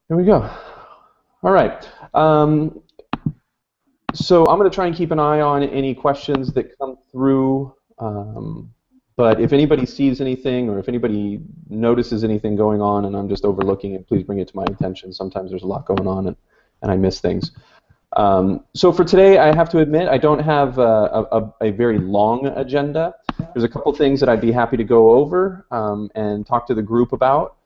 Here we go. All right. So I'm going to try and keep an eye on any questions that come through. But if anybody sees anything or if anybody notices anything going on and I'm just overlooking it, please bring it to my attention. Sometimes there's a lot going on and I miss things. So for today, I have to admit, I don't have a very long agenda. There's a couple things that I'd be happy to go over and talk to the group about.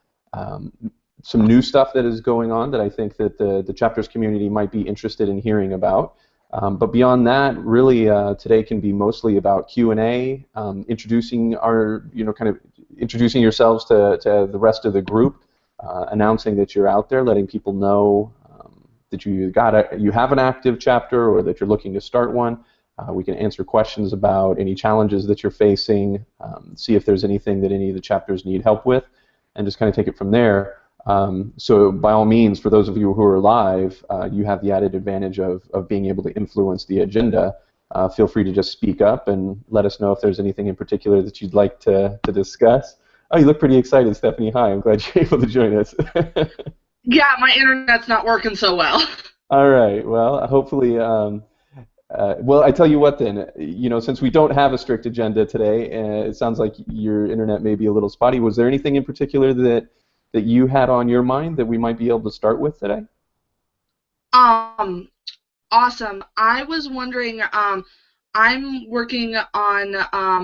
Some new stuff that is going on that I think that the chapters community might be interested in hearing about. But beyond that, really, today can be mostly about Q&A, introducing introducing yourselves to the rest of the group, announcing that you're out there, letting people know that you have an active chapter or that you're looking to start one. We can answer questions about any challenges that you're facing, see if there's anything that any of the chapters need help with, and just kind of take it from there. So by all means, for those of you who are live, you have the added advantage of being able to influence the agenda. Feel free to just speak up and let us know if there's anything in particular that you'd like to discuss. Oh, you look pretty excited, Stephanie. Hi, I'm glad you're able to join us. Yeah, my internet's not working so well. All right, well, hopefully, well, I tell you what then, since we don't have a strict agenda today, it sounds like your internet may be a little spotty. Was there anything in particular that you had on your mind that we might be able to start with today? Awesome. I was wondering, I'm working on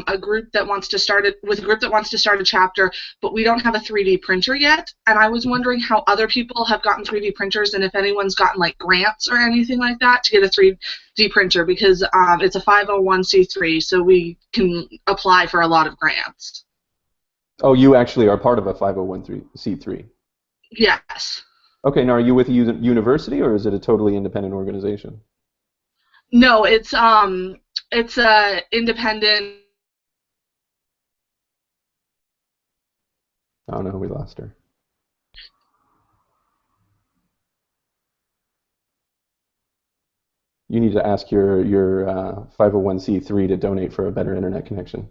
a group that wants to start a chapter, but we don't have a 3D printer yet, and I was wondering how other people have gotten 3D printers and if anyone's gotten like grants or anything like that to get a 3D printer, because it's a 501c3, so we can apply for a lot of grants. Oh, you actually are part of a 501c3? Yes. Okay, now are you with a university or is it a totally independent organization? No, it's a independent. Oh no, we lost her. You need to ask your 501c3 to donate for a better internet connection.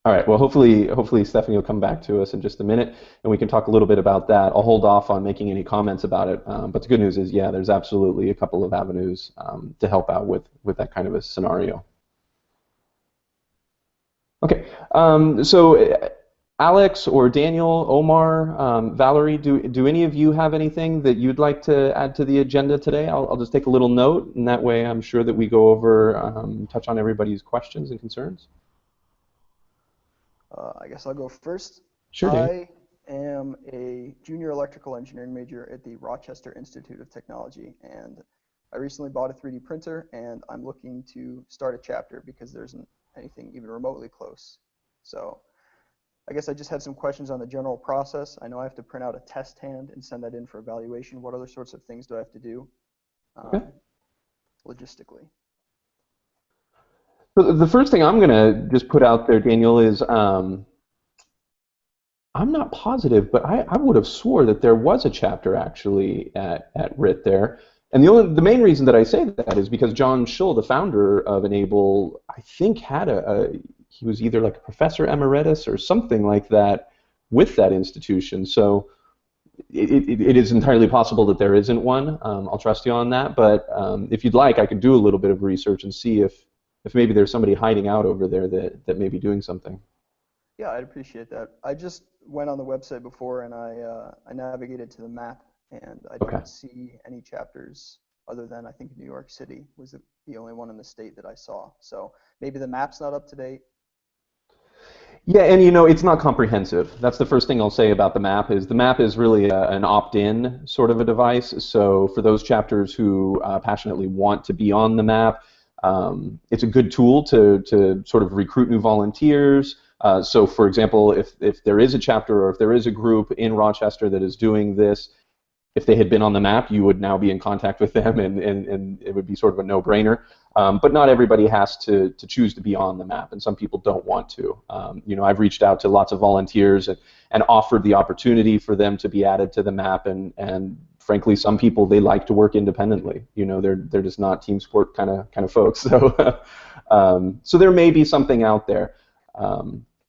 All right, well, hopefully Stephanie will come back to us in just a minute, and we can talk a little bit about that. I'll hold off on making any comments about it, but the good news is, yeah, there's absolutely a couple of avenues to help out with that kind of a scenario. Okay, so Alex or Daniel, Omar, Valerie, do any of you have anything that you'd like to add to the agenda today? I'll just take a little note, and that way I'm sure that we go over, touch on everybody's questions and concerns. I guess I'll go first. Sure, I am a junior electrical engineering major at the Rochester Institute of Technology, and I recently bought a 3D printer, and I'm looking to start a chapter because there isn't anything even remotely close. So I guess I just had some questions on the general process. I know I have to print out a test hand and send that in for evaluation. What other sorts of things do I have to do logistically? The first thing I'm going to just put out there, Daniel, is I'm not positive, but I would have swore that there was a chapter actually at RIT there. And the main reason that I say that is because John Schull, the founder of e-NABLE, I think had he was either like a professor emeritus or something like that with that institution. So it is entirely possible that there isn't one. I'll trust you on that. But if you'd like, I could do a little bit of research and see if maybe there's somebody hiding out over there that may be doing something. Yeah, I'd appreciate that. I just went on the website before and I navigated to the map, and I don't see any chapters other than I think New York City was the only one in the state that I saw. So maybe the map's not up to date. Yeah, and it's not comprehensive. That's the first thing I'll say about the map is really an opt-in sort of a device. So for those chapters who passionately want to be on the map, it's a good tool to sort of recruit new volunteers. So for example, if there is a chapter or if there is a group in Rochester that is doing this, if they had been on the map, you would now be in contact with them, and it would be sort of a no-brainer. But not everybody has to choose to be on the map, and some people don't want to. I've reached out to lots of volunteers and offered the opportunity for them to be added to the map, and frankly, some people, they like to work independently. They're just not team sport kind of folks. So so there may be something out there.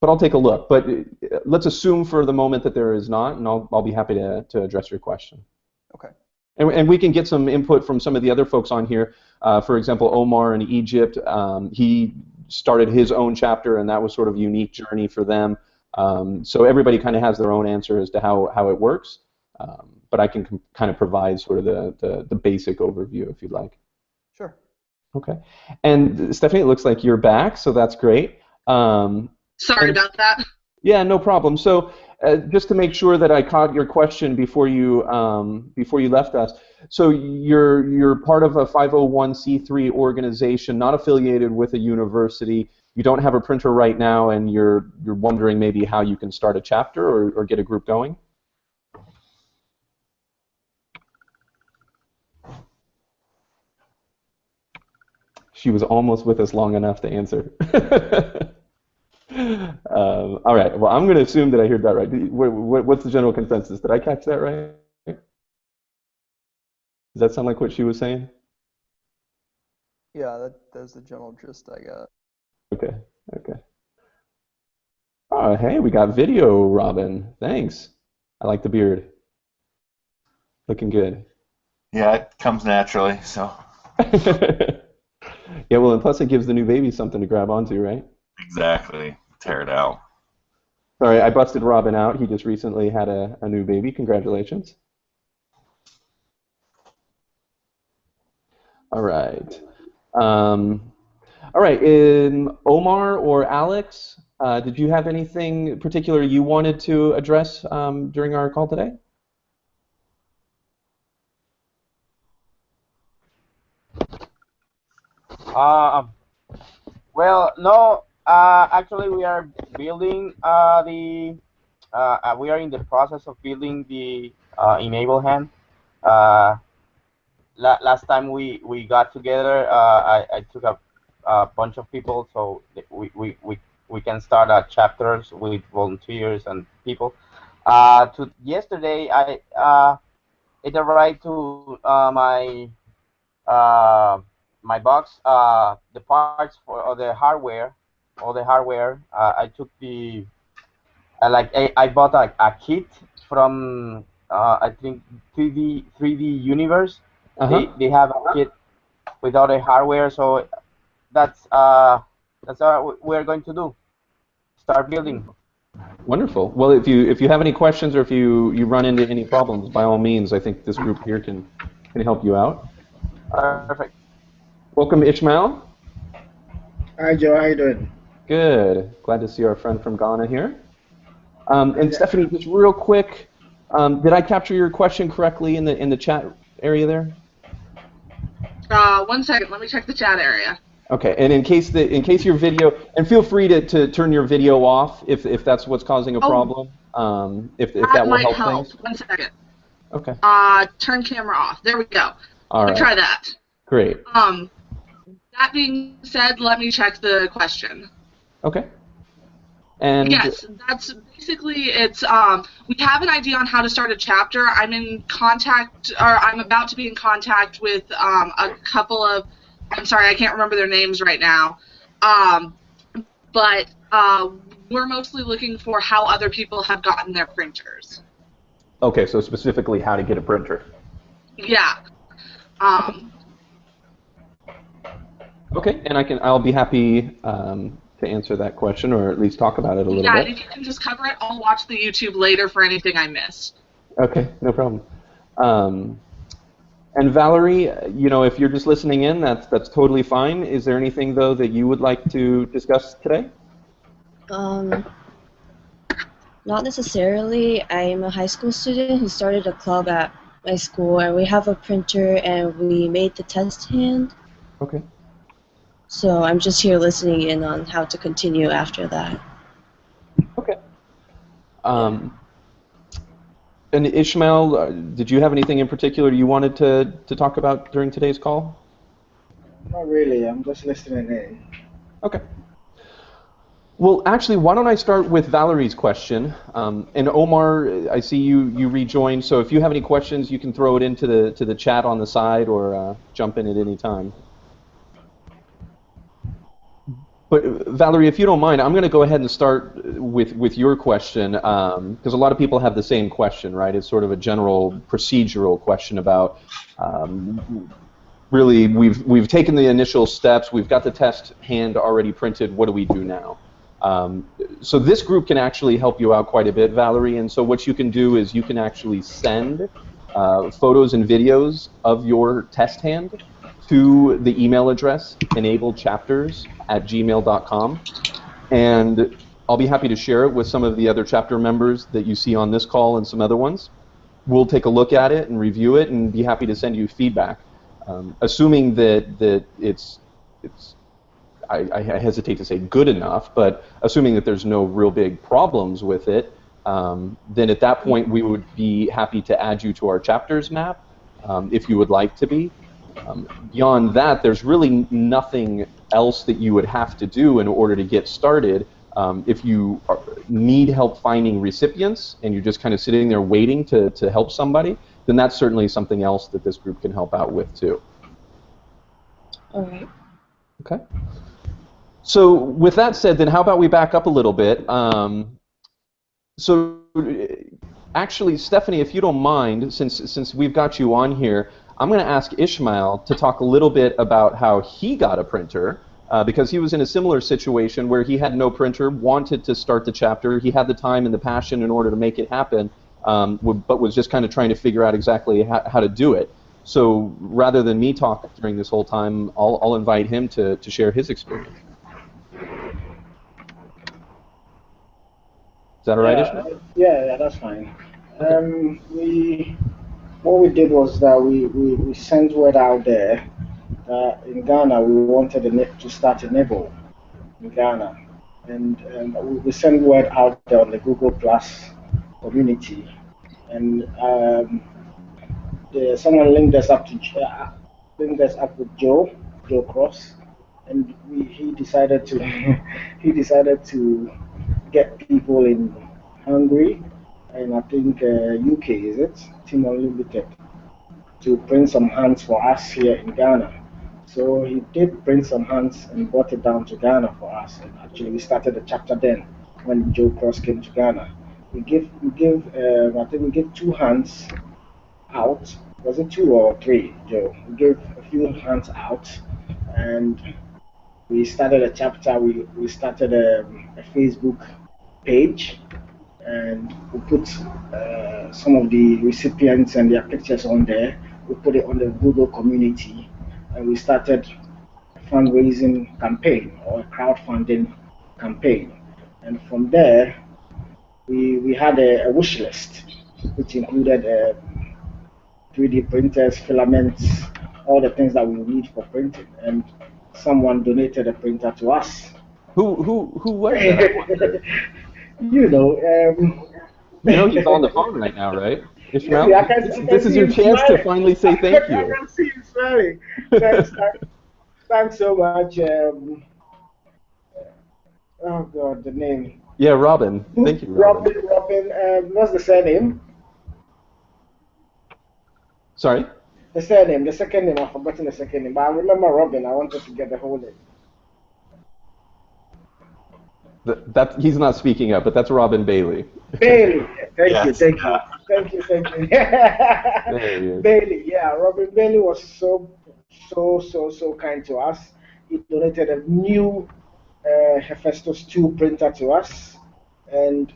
but I'll take a look. But let's assume for the moment that there is not, and I'll be happy to address your question. Okay. And we can get some input from some of the other folks on here. For example, Omar in Egypt, he started his own chapter, and that was sort of a unique journey for them. So everybody kind of has their own answer as to how it works. But I can kind of provide sort of the basic overview if you'd like. Sure. Okay. And Stephanie, it looks like you're back, so that's great. Sorry about that. Yeah, no problem. So just to make sure that I caught your question before you left us. So you're part of a 501c3 organization, not affiliated with a university. You don't have a printer right now, and you're wondering maybe how you can start a chapter or get a group going? She was almost with us long enough to answer. All right. Well, I'm going to assume that I heard that right. What's the general consensus? Did I catch that right? Does that sound like what she was saying? Yeah, that's the general gist I got. Okay. Okay. Oh, hey, we got video, Robin. Thanks. I like the beard. Looking good. Yeah, it comes naturally, so. Yeah, well, and plus it gives the new baby something to grab onto, right? Exactly. Tear it out. Sorry, I busted Robin out. He just recently had a new baby. Congratulations. All right. All right. Omar or Alex, did you have anything particular you wanted to address during our call today? Well, no. Actually, we are building we are in the process of building the e-NABLE hand. Last time we got together, I took a bunch of people so that we can start chapters with volunteers and people. Yesterday, it arrived to my box, the parts for all the hardware. I took I bought a kit from I think 3D Universe. They have a kit with all the hardware, so that's what we're going to do. Start building. Wonderful. Well, if you have any questions or if you run into any problems, by all means, I think this group here can help you out. Perfect. Welcome, Ishmael. Hi, Joe. How you doing? Good. Glad to see our friend from Ghana here. And Stephanie, just real quick, did I capture your question correctly in the chat area there? 1 second. Let me check the chat area. Okay. And in case your video, and feel free to turn your video off if that's what's causing a problem. If that will help help. things. 1 second. Okay. Turn camera off. There we go. All Let me right. try that. Great. That being said, let me check the question. Okay. And yes, that's basically it's. We have an idea on how to start a chapter. I'm about to be in contact with a couple of. I'm sorry, I can't remember their names right now. But we're mostly looking for how other people have gotten their printers. Okay, so specifically how to get a printer. Yeah. Okay, and I'll be happy to answer that question, or at least talk about it a little bit. Yeah, if you can just cover it, I'll watch the YouTube later for anything I missed. Okay, no problem. And Valerie, if you're just listening in, that's totally fine. Is there anything though that you would like to discuss today? Not necessarily. I'm a high school student who started a club at my school, and we have a printer, and we made the test hand. Okay. So I'm just here listening in on how to continue after that. Okay. And Ishmael, did you have anything in particular you wanted to talk about during today's call? Not really. I'm just listening in. Okay. Well, actually, why don't I start with Valerie's question? And Omar, I see you rejoined. So if you have any questions, you can throw it into the chat on the side or jump in at any time. But Valerie, if you don't mind, I'm going to go ahead and start with your question, because a lot of people have the same question, right? It's sort of a general procedural question about really we've taken the initial steps, we've got the test hand already printed. What do we do now? So this group can actually help you out quite a bit, Valerie. And so what you can do is you can actually send photos and videos of your test hand to the email address enabledchapters@gmail.com, and I'll be happy to share it with some of the other chapter members that you see on this call and some other ones. We'll take a look at it and review it and be happy to send you feedback. Assuming that it's I hesitate to say good enough, but assuming that there's no real big problems with it, then at that point we would be happy to add you to our chapters map if you would like to be. Beyond that, there's really nothing else that you would have to do in order to get started. If you need help finding recipients and you're just kind of sitting there waiting to help somebody, then that's certainly something else that this group can help out with too. All right. Okay. So with that said, then how about we back up a little bit? So actually, Stephanie, if you don't mind, since we've got you on here, I'm going to ask Ishmael to talk a little bit about how he got a printer, because he was in a similar situation where he had no printer, wanted to start the chapter, he had the time and the passion in order to make it happen, but was just kind of trying to figure out exactly how to do it. So rather than me talk during this whole time, I'll invite him to share his experience. Is that all right, Ishmael? Yeah, that's fine. What we did was that we sent word out there that in Ghana we wanted to start a e-NABLE in Ghana, and we sent word out there on the Google Plus community, and someone linked us up with Joe Cross, and he decided to get people in Hungary and I think UK, is it? Team Unlimited, to print some hands for us here in Ghana. So he did print some hands and brought it down to Ghana for us. And actually, we started the chapter then when Joe Cross came to Ghana. I think we give 2 hands out. Was it 2 or 3, Joe? We gave a few hands out, and we started a chapter. We started a Facebook page, and we put some of the recipients and their pictures on there. We put it on the Google community, and we started a fundraising campaign or a crowdfunding campaign. And from there, we had a wish list, which included 3D printers, filaments, all the things that we need for printing. And someone donated a printer to us. Who was that? You know, he's on the phone right now, right? Ishmael, yeah, this is your chance to finally say thank you. I can see you smiling. Thanks so much. Oh God, the name. Yeah, Robin. Thank you, Robin. Robin. What's the surname? Sorry? The surname, the second name. I've forgotten the second name, but I remember Robin. I wanted to get the whole name. That he's not speaking up, but that's Robin Bailey. Bailey, thank you. There he is. Bailey, yeah, Robin Bailey was so kind to us. He donated a new Hephaestus 2 printer to us, and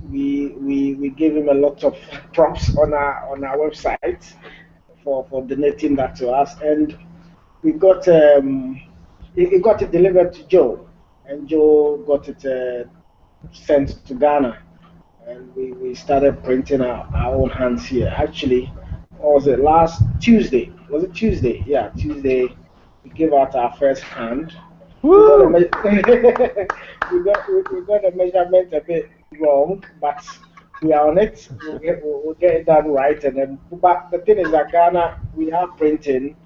we gave him a lot of props on our website for donating that to us, and we got it got it delivered to Joe. And Joe got it sent to Ghana, and we started printing our own hands here. Actually, what was it, last Tuesday? Was it Tuesday? Yeah, Tuesday. We gave out our first hand. Woo! We got the measurement a bit wrong, but we are on it. We'll get it done right. And then, but the thing is that Ghana, we are printing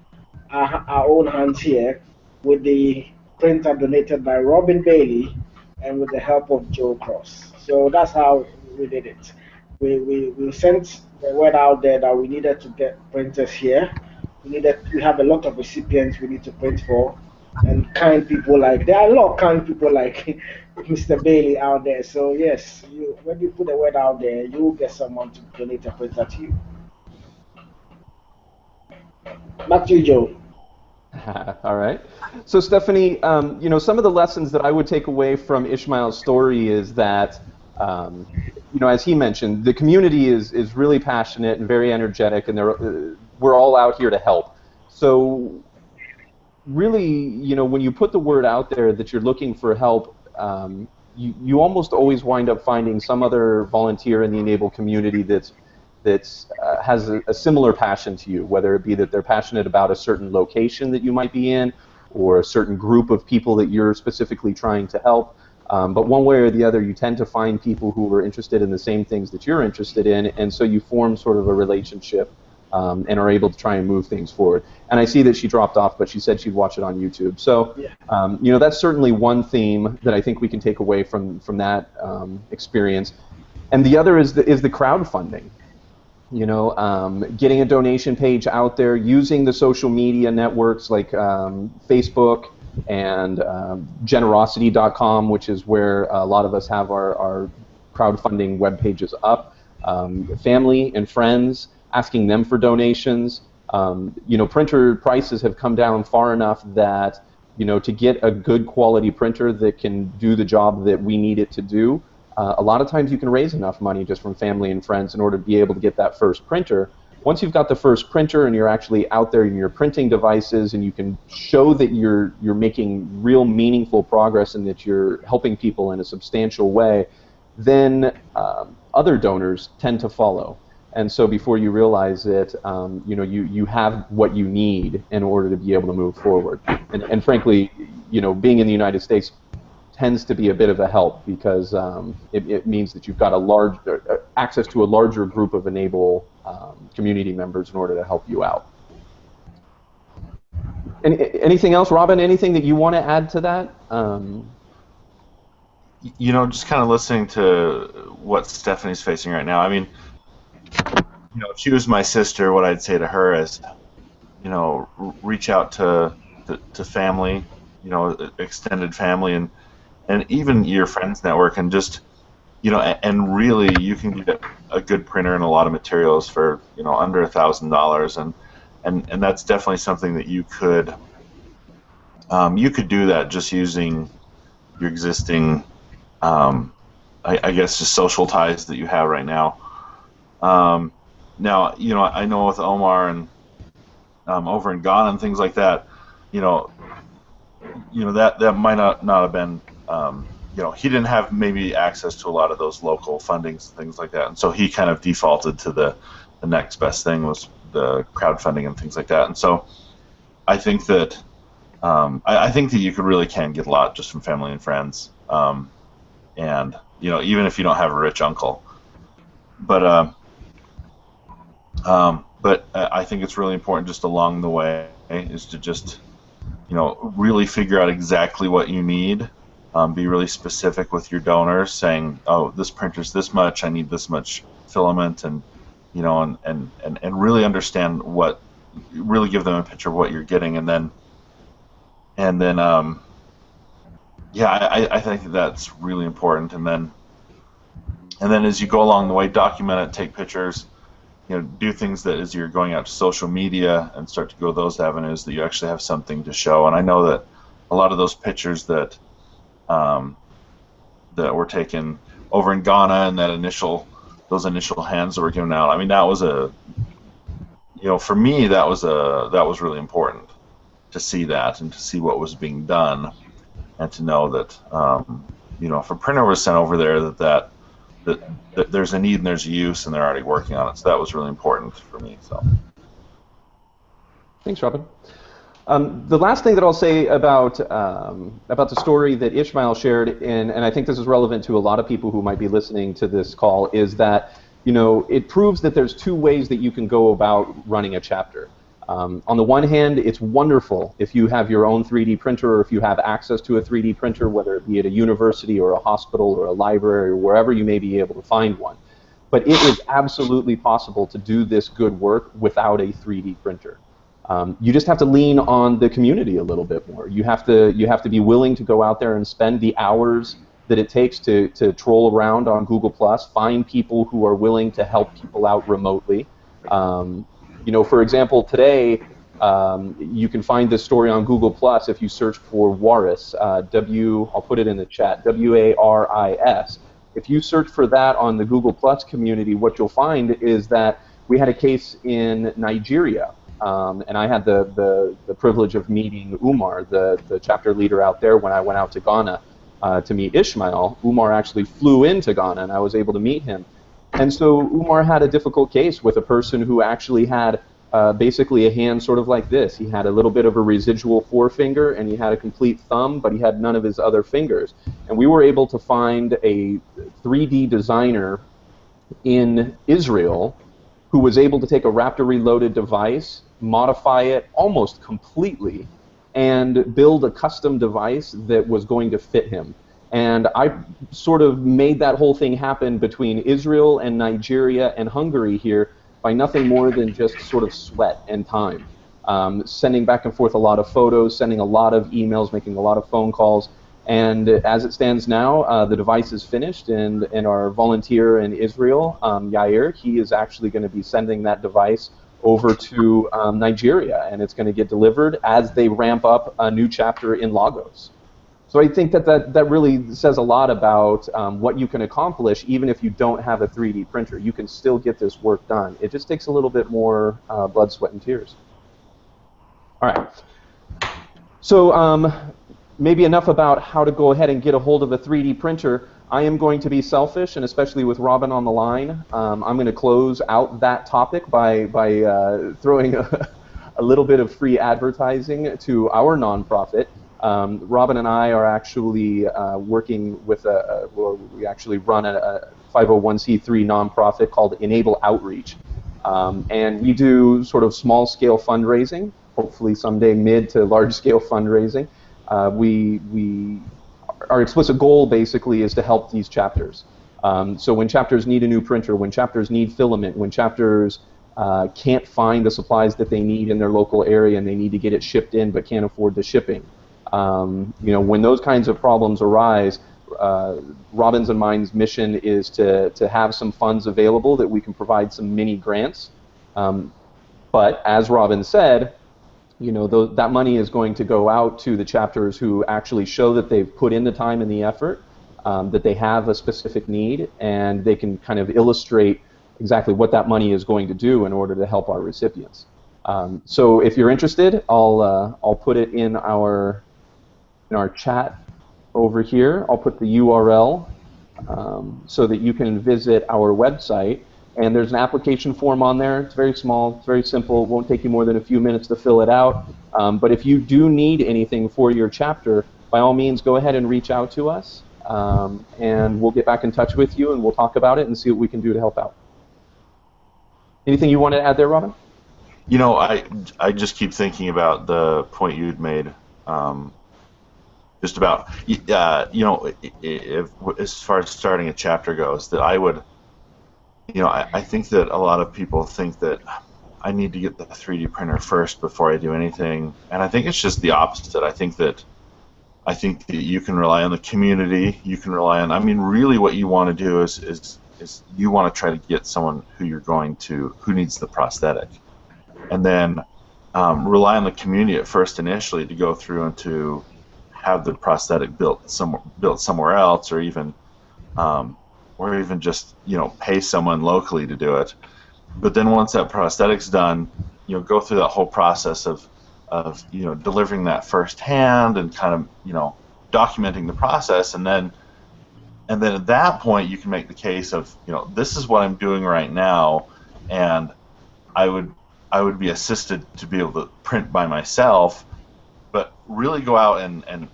our own hands here with the printer donated by Robin Bailey and with the help of Joe Cross. So that's how we did it. We sent the word out there that we needed to get printers here. We have a lot of recipients we need to print for, and kind people like there are a lot of kind people like Mr. Bailey out there. So yes, when you put the word out there, you will get someone to donate a printer to you. Back to you, Joe. All right. So Stephanie, some of the lessons that I would take away from Ishmael's story is that, as he mentioned, the community is really passionate and very energetic, and we're all out here to help. So really, when you put the word out there that you're looking for help, you almost always wind up finding some other volunteer in the e-NABLE community that has a similar passion to you, whether it be that they're passionate about a certain location that you might be in, or a certain group of people that you're specifically trying to help. But one way or the other, you tend to find people who are interested in the same things that you're interested in, and so you form sort of a relationship and are able to try and move things forward. And I see that she dropped off, but she said she'd watch it on YouTube. So, that's certainly one theme that I think we can take away from that experience. And the other is the crowdfunding. Getting a donation page out there, using the social media networks like Facebook and generosity.com, which is where a lot of us have our crowdfunding web pages up. Family and friends, asking them for donations. Printer prices have come down far enough that, to get a good quality printer that can do the job that we need it to do, a lot of times you can raise enough money just from family and friends in order to be able to get that first printer. Once you've got the first printer and you're actually out there in your printing devices and you can show that you're making real meaningful progress and that you're helping people in a substantial way, then other donors tend to follow. And so before you realize it, you have what you need in order to be able to move forward. And frankly, being in the United States tends to be a bit of a help because it means that you've got access to a larger group of e-NABLE community members in order to help you out. Anything else, Robin? Anything that you want to add to that? Just kind of listening to what Stephanie's facing right now. I mean, if she was my sister, what I'd say to her is, reach out to family, extended family, and even your friends network, and just, and really you can get a good printer and a lot of materials for, under $1,000, and that's definitely something that you could do that just using your existing, I guess, just social ties that you have right now. Now, I know with Omar and over in Ghana and things like that, that might not have been, he didn't have maybe access to a lot of those local fundings and things like that, and so he kind of defaulted to the next best thing was the crowdfunding and things like that. And so I think that I think that you really can get a lot just from family and friends, and even if you don't have a rich uncle, but I think it's really important just along the way is to just really figure out exactly what you need. Be really specific with your donors, saying, "Oh, this printer's this much. I need this much filament," and and really understand really give them a picture of what you're getting, and then I think that's really important. And then as you go along the way, document it, take pictures, do things that as you're going out to social media and start to go those avenues that you actually have something to show. And I know that a lot of those pictures that were taken over in Ghana and those initial hands that were given out, I mean, that was for me that was really important to see that and to see what was being done, and to know that if a printer was sent over there that there's a need and there's a use and they're already working on it. So that was really important for me. So thanks, Robin. The last thing that I'll say about the story that Ishmael shared, and I think this is relevant to a lot of people who might be listening to this call, is that it proves that there's two ways that you can go about running a chapter. On the one hand, it's wonderful if you have your own 3D printer, or if you have access to a 3D printer, whether it be at a university or a hospital or a library or wherever you may be able to find one. But it is absolutely possible to do this good work without a 3D printer. You just have to lean on the community a little bit more. You have to be willing to go out there and spend the hours that it takes to troll around on Google+, find people who are willing to help people out remotely. You know, for example, today you can find this story on Google+ if you search for Waris, I'll put it in the chat, W-A-R-I-S. If you search for that on the Google+ community, what you'll find is that we had a case in Nigeria. And I had the privilege of meeting Umar, the chapter leader out there, when I went out to Ghana to meet Ishmael. Umar actually flew into Ghana, and I was able to meet him. And so Umar had a difficult case with a person who actually had basically a hand sort of like this. He had a little bit of a residual forefinger, and he had a complete thumb, but he had none of his other fingers. And we were able to find a 3D designer in Israel who was able to take a Raptor Reloaded device, modify it almost completely, and build a custom device that was going to fit him. And I sort of made that whole thing happen between Israel and Nigeria and Hungary here by nothing more than just sort of sweat and time. Sending back and forth a lot of photos, sending a lot of emails, making a lot of phone calls. And as it stands now, the device is finished, and our volunteer in Israel, Yair, he is actually going to be sending that device over to Nigeria, and it's going to get delivered as they ramp up a new chapter in Lagos. So I think that really says a lot about what you can accomplish even if you don't have a 3D printer. You can still get this work done. It just takes a little bit more blood, sweat, and tears. All right. So maybe enough about how to go ahead and get a hold of a 3D printer. I am going to be selfish, and especially with Robin on the line, I'm going to close out that topic by throwing a little bit of free advertising to our nonprofit. Robin and I are actually working with we actually run a 501c3 nonprofit called e-NABLE Outreach. And we do sort of small-scale fundraising, hopefully someday mid to large-scale fundraising. Our explicit goal basically is to help these chapters. So when chapters need a new printer, when chapters need filament, when chapters can't find the supplies that they need in their local area and they need to get it shipped in but can't afford the shipping, you know, when those kinds of problems arise, Robin's and mine's mission is to have some funds available that we can provide some mini grants. But as Robin said, you know, that money is going to go out to the chapters who actually show that they've put in the time and the effort, that they have a specific need, and they can kind of illustrate exactly what that money is going to do in order to help our recipients. So if you're interested, I'll put it in our chat over here. I'll put the URL so that you can visit our website. And there's an application form on there. It's very small, it's very simple. It won't take you more than a few minutes to fill it out. But if you do need anything for your chapter, by all means, go ahead and reach out to us. And we'll get back in touch with you, and we'll talk about it and see what we can do to help out. Anything you want to add there, Robin? You know, I just keep thinking about the point you'd made, just about, you know, as far as starting a chapter goes, that I would, you know, I think that a lot of people think that I need to get the 3D printer first before I do anything, and I think it's just the opposite. I think that you can rely on the community. You can rely on. I mean, really, what you want to do is you want to try to get someone who needs the prosthetic, and then rely on the community at first initially to go through and to have the prosthetic built somewhere else, or even just, you know, pay someone locally to do it. But then once that prosthetic's done, you know, go through that whole process of you know, delivering that firsthand and kind of, you know, documenting the process, and then at that point you can make the case of, you know, this is what I'm doing right now, and I would be assisted to be able to print by myself, but really go out and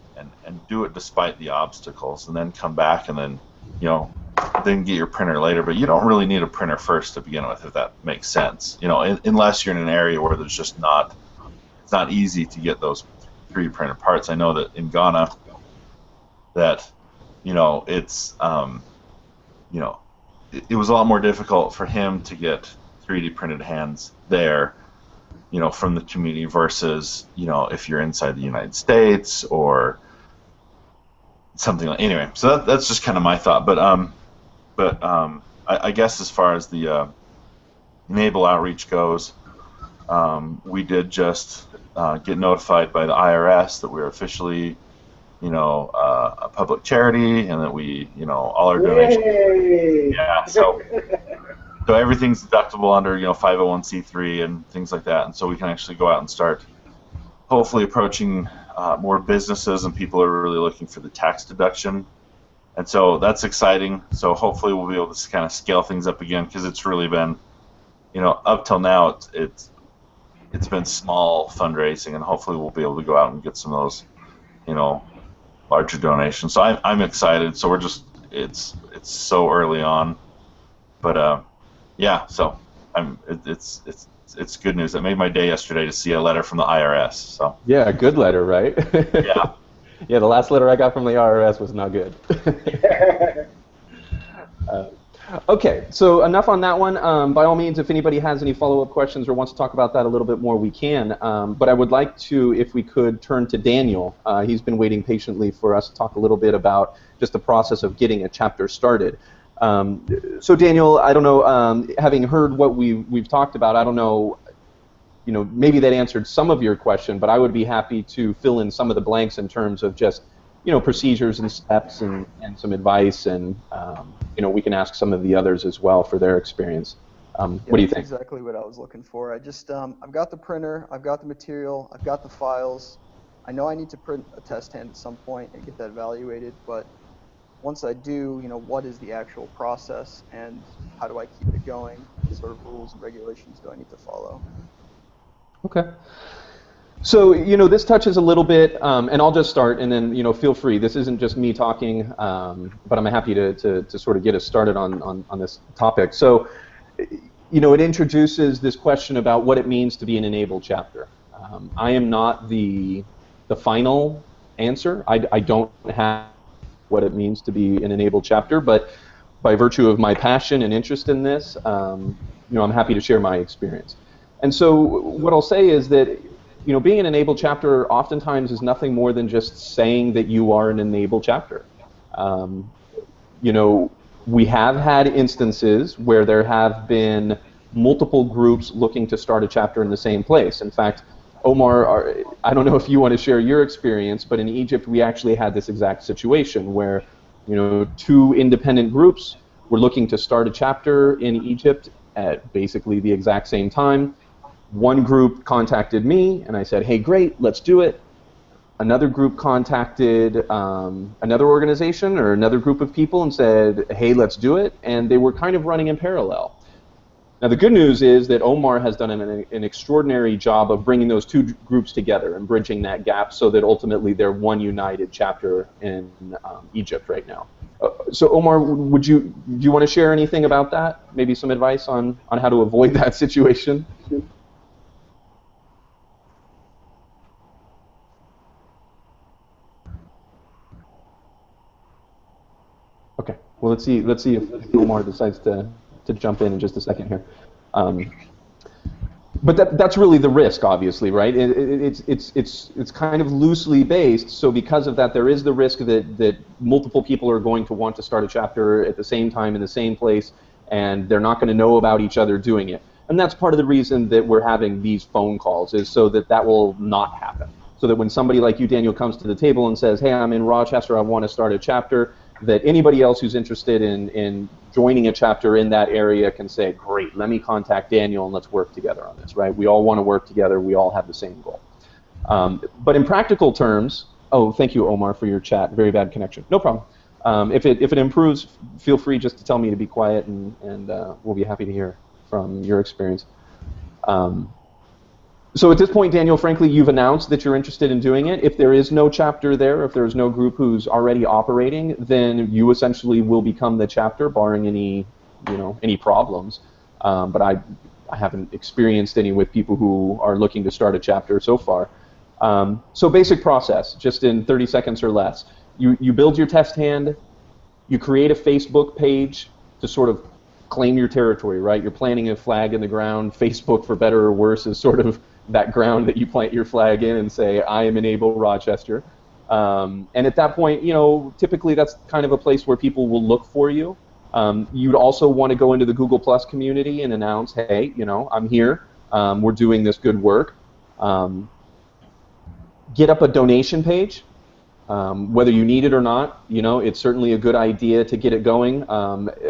do it despite the obstacles, and then come back and then, you know, then get your printer later. But you don't really need a printer first to begin with, if that makes sense. You know, unless you're in an area where there's just it's not easy to get those 3D printed parts. I know that in Ghana, that, you know, it's you know, it was a lot more difficult for him to get 3D printed hands there from the community versus, if you're inside the United States or something like. Anyway, so that's just kind of my thought. But I guess as far as the e-NABLE outreach goes, we did just get notified by the IRS that we're officially, a public charity, and that we, all our donations. Yay! Yeah, so everything's deductible under, 501c3 and things like that, and so we can actually go out and start hopefully approaching more businesses, and people are really looking for the tax deduction. And so that's exciting. So hopefully we'll be able to kind of scale things up again, because it's really been, up till now it's been small fundraising, and hopefully we'll be able to go out and get some of those, larger donations. So I'm excited. So it's so early on, but yeah. So it's good news. It made my day yesterday to see a letter from the IRS. So yeah, a good letter, right? Yeah. Yeah, the last letter I got from the IRS was not good. Okay, so enough on that one. By all means, if anybody has any follow-up questions or wants to talk about that a little bit more, we can. But I would like to, if we could, turn to Daniel. He's been waiting patiently for us to talk a little bit about just the process of getting a chapter started. So Daniel, I don't know, having heard what we've talked about, I don't know, maybe that answered some of your question, but I would be happy to fill in some of the blanks in terms of just, procedures and steps and some advice, and, we can ask some of the others as well for their experience. What do you think? That's exactly what I was looking for. I just, I've got the printer, I've got the material, I've got the files. I know I need to print a test hand at some point and get that evaluated, but once I do, what is the actual process, and how do I keep it going? What sort of rules and regulations do I need to follow? Okay. So, this touches a little bit, and I'll just start, and then, feel free. This isn't just me talking, but I'm happy to sort of get us started on this topic. So, it introduces this question about what it means to be an e-NABLE chapter. I am not the final answer. I don't have what it means to be an e-NABLE chapter, but by virtue of my passion and interest in this, I'm happy to share my experience. And so what I'll say is that, being an e-NABLE chapter oftentimes is nothing more than just saying that you are an e-NABLE chapter. We have had instances where there have been multiple groups looking to start a chapter in the same place. In fact, Omar, I don't know if you want to share your experience, but in Egypt we actually had this exact situation where, two independent groups were looking to start a chapter in Egypt at basically the exact same time. One group contacted me, and I said, hey, great, let's do it. Another group contacted another organization or another group of people and said, hey, let's do it, and they were kind of running in parallel. Now, the good news is that Omar has done an extraordinary job of bringing those two groups together and bridging that gap so that ultimately they're one united chapter in Egypt right now. So, Omar, do you want to share anything about that? Maybe some advice on how to avoid that situation? Okay. Well, let's see if Omar decides to jump in just a second here. But that's really the risk, obviously, right? It's kind of loosely based, so because of that, there is the risk that multiple people are going to want to start a chapter at the same time in the same place, and they're not going to know about each other doing it. And that's part of the reason that we're having these phone calls, is so that will not happen. So that when somebody like you, Daniel, comes to the table and says, hey, I'm in Rochester, I want to start a chapter, that anybody else who's interested in joining a chapter in that area can say, great, let me contact Daniel and let's work together on this, right? We all want to work together. We all have the same goal. But in practical terms, oh, thank you, Omar, for your chat. Very bad connection. No problem. If it improves, feel free just to tell me to be quiet, and we'll be happy to hear from your experience. So at this point, Daniel, frankly, you've announced that you're interested in doing it. If there is no chapter there, if there's no group who's already operating, then you essentially will become the chapter, barring any problems. But I haven't experienced any with people who are looking to start a chapter so far. So basic process, just in 30 seconds or less. You build your test hand, you create a Facebook page to sort of claim your territory, right? You're planting a flag in the ground. Facebook, for better or worse, is sort of that ground that you plant your flag in and say, I am e-NABLE Rochester. And at that point, you know, typically that's kind of a place where people will look for you. You'd also want to go into the Google Plus community and announce, hey, you know, I'm here. We're doing this good work. Get up a donation page. Whether you need it or not, you know, it's certainly a good idea to get it going.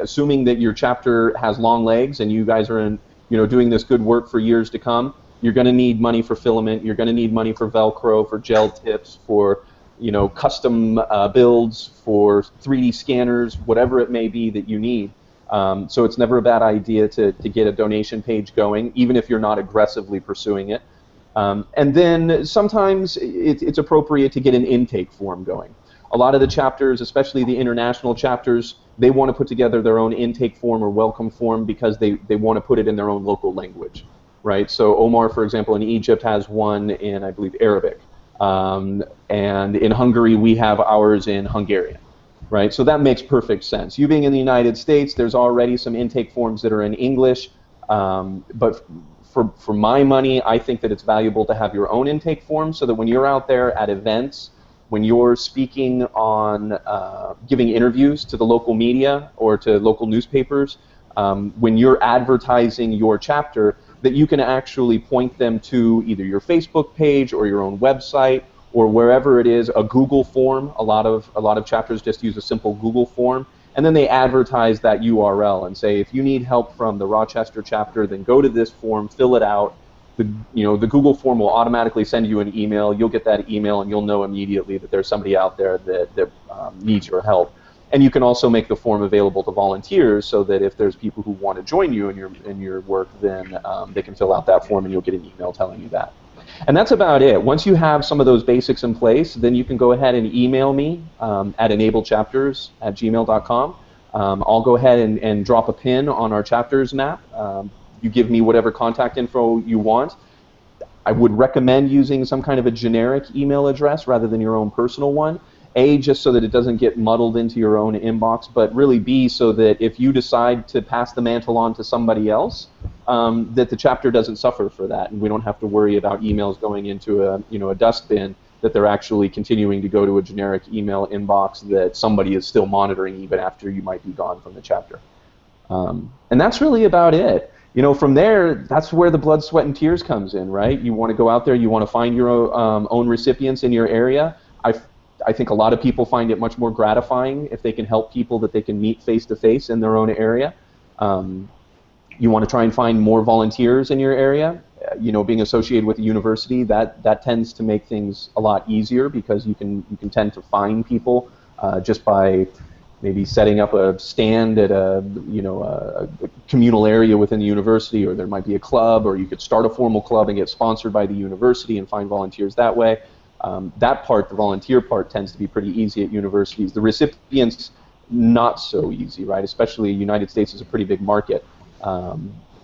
Assuming that your chapter has long legs and you guys are in, you know, doing this good work for years to come, you're going to need money for filament. You're going to need money for Velcro, for gel tips, for, you know, custom builds, for 3D scanners, whatever it may be that you need. So it's never a bad idea to get a donation page going, even if you're not aggressively pursuing it. And then sometimes it's appropriate to get an intake form going. A lot of the chapters, especially the international chapters, they want to put together their own intake form or welcome form because they want to put it in their own local language, right? So Omar, for example, in Egypt has one in, I believe, Arabic. And in Hungary, we have ours in Hungarian, right? So that makes perfect sense. You being in the United States, there's already some intake forms that are in English, but for my money, I think that it's valuable to have your own intake form so that when you're out there at events, when you're speaking on giving interviews to the local media or to local newspapers, when you're advertising your chapter, that you can actually point them to either your Facebook page or your own website or wherever it is, a Google form. A lot of chapters just use a simple Google form. And then they advertise that URL and say, if you need help from the Rochester chapter, then go to this form, fill it out. The Google form will automatically send you an email. You'll get that email, and you'll know immediately that there's somebody out there that needs your help. And you can also make the form available to volunteers so that if there's people who want to join you in your work, then they can fill out that form, and you'll get an email telling you that. And that's about it. Once you have some of those basics in place, then you can go ahead and email me at enablechapters@gmail.com. I'll go ahead and drop a pin on our chapters map. You give me whatever contact info you want. I would recommend using some kind of a generic email address rather than your own personal one. A, just so that it doesn't get muddled into your own inbox, but really B, so that if you decide to pass the mantle on to somebody else, that the chapter doesn't suffer for that, and we don't have to worry about emails going into a dustbin, that they're actually continuing to go to a generic email inbox that somebody is still monitoring even after you might be gone from the chapter. And that's really about it. You know, from there, that's where the blood, sweat, and tears comes in, right? You want to go out there, you want to find your own recipients in your area. I think a lot of people find it much more gratifying if they can help people that they can meet face-to-face in their own area. You want to try and find more volunteers in your area. You know, being associated with a university, that tends to make things a lot easier because you can tend to find people just by maybe setting up a stand at a communal area within the university, or there might be a club, or you could start a formal club and get sponsored by the university and find volunteers that way. That part, the volunteer part, tends to be pretty easy at universities. The recipients, not so easy, right? Especially the United States is a pretty big market.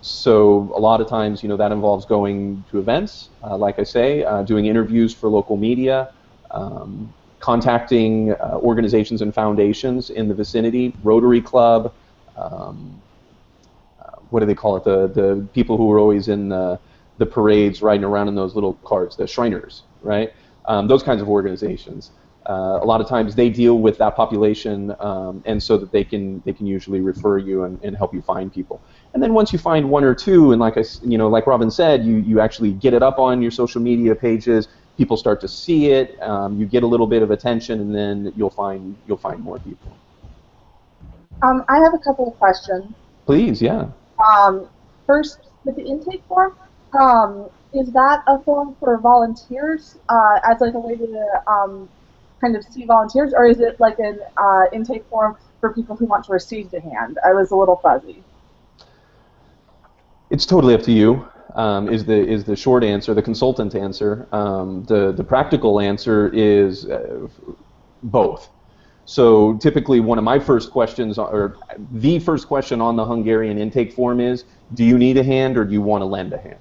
So a lot of times, you know, that involves going to events, like I say, doing interviews for local media, contacting organizations and foundations in the vicinity, Rotary Club, what do they call it, the people who are always in the parades riding around in those little carts, the Shriners, right? Those kinds of organizations. A lot of times they deal with that population, and so that they can usually refer you and help you find people. And then once you find one or two, and like Robin said, you actually get it up on your social media pages. People start to see it. You get a little bit of attention, and then you'll find more people. I have a couple of questions. Please, yeah. First, with the intake form, is that a form for volunteers as like a way to kind of see volunteers, or is it like an intake form for people who want to receive the hand? I was a little fuzzy. It's totally up to you. Is the short answer, the consultant answer. The practical answer is both. So typically one of my first questions, or the first question on the Hungarian intake form is, do you need a hand or do you want to lend a hand?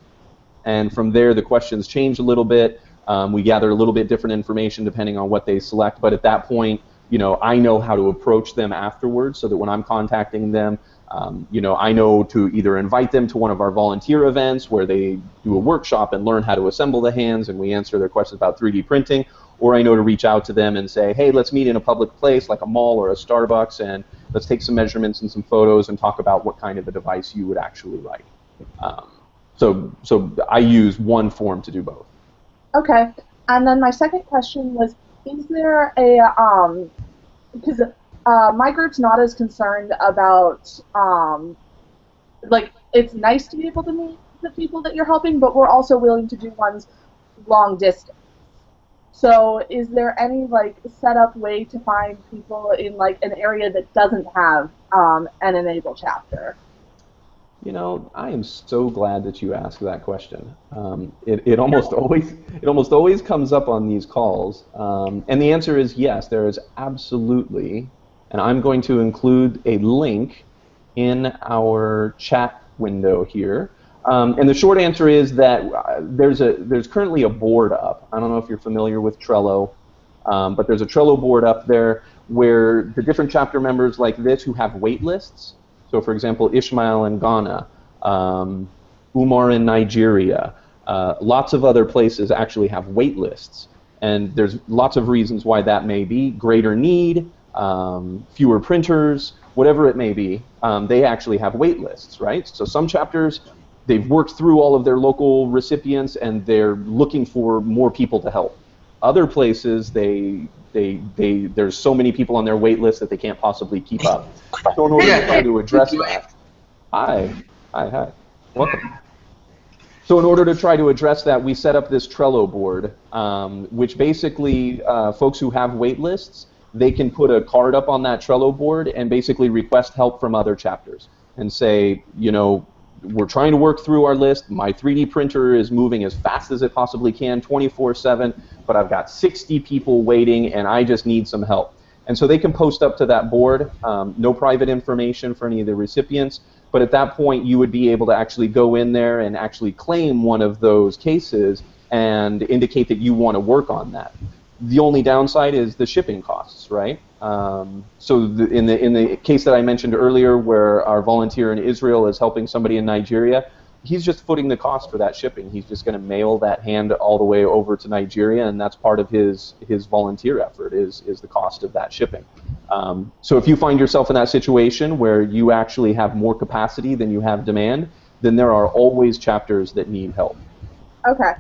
And from there the questions change a little bit. We gather a little bit different information depending on what they select, but at that point, you know, I know how to approach them afterwards so that when I'm contacting them, I know to either invite them to one of our volunteer events where they do a workshop and learn how to assemble the hands and we answer their questions about 3D printing, or I know to reach out to them and say, hey, let's meet in a public place like a mall or a Starbucks and let's take some measurements and some photos and talk about what kind of a device you would actually like. So I use one form to do both. Okay. And then my second question was, is there a, because my group's not as concerned about, like, it's nice to be able to meet the people that you're helping, but we're also willing to do ones long distance. So is there any, like, set-up way to find people in, like, an area that doesn't have an e-NABLE chapter? I am so glad that you asked that question. It almost always comes up on these calls, and the answer is yes. There is absolutely, and I'm going to include a link in our chat window here. And the short answer is that there's currently a board up. I don't know if you're familiar with Trello, but there's a Trello board up there where the different chapter members like this who have wait lists. So, for example, Ishmael in Ghana, Umar in Nigeria, lots of other places actually have wait lists. And there's lots of reasons why that may be. Greater need, fewer printers, whatever it may be, they actually have wait lists, right? So some chapters, they've worked through all of their local recipients and they're looking for more people to help. Other places, there's so many people on their wait list that they can't possibly keep up. So in order to try to address that, hi, welcome. So in order to try to address that, we set up this Trello board, which basically folks who have wait lists, they can put a card up on that Trello board and basically request help from other chapters and say, we're trying to work through our list. My 3D printer is moving as fast as it possibly can, 24/7, but I've got 60 people waiting, and I just need some help. And so they can post up to that board, no private information for any of the recipients, but at that point you would be able to actually go in there and actually claim one of those cases and indicate that you want to work on that. The only downside is the shipping costs, right? So in the case that I mentioned earlier, where our volunteer in Israel is helping somebody in Nigeria, he's just footing the cost for that shipping. He's just going to mail that hand all the way over to Nigeria, and that's part of his volunteer effort is the cost of that shipping. So if you find yourself in that situation where you actually have more capacity than you have demand, then there are always chapters that need help. Okay.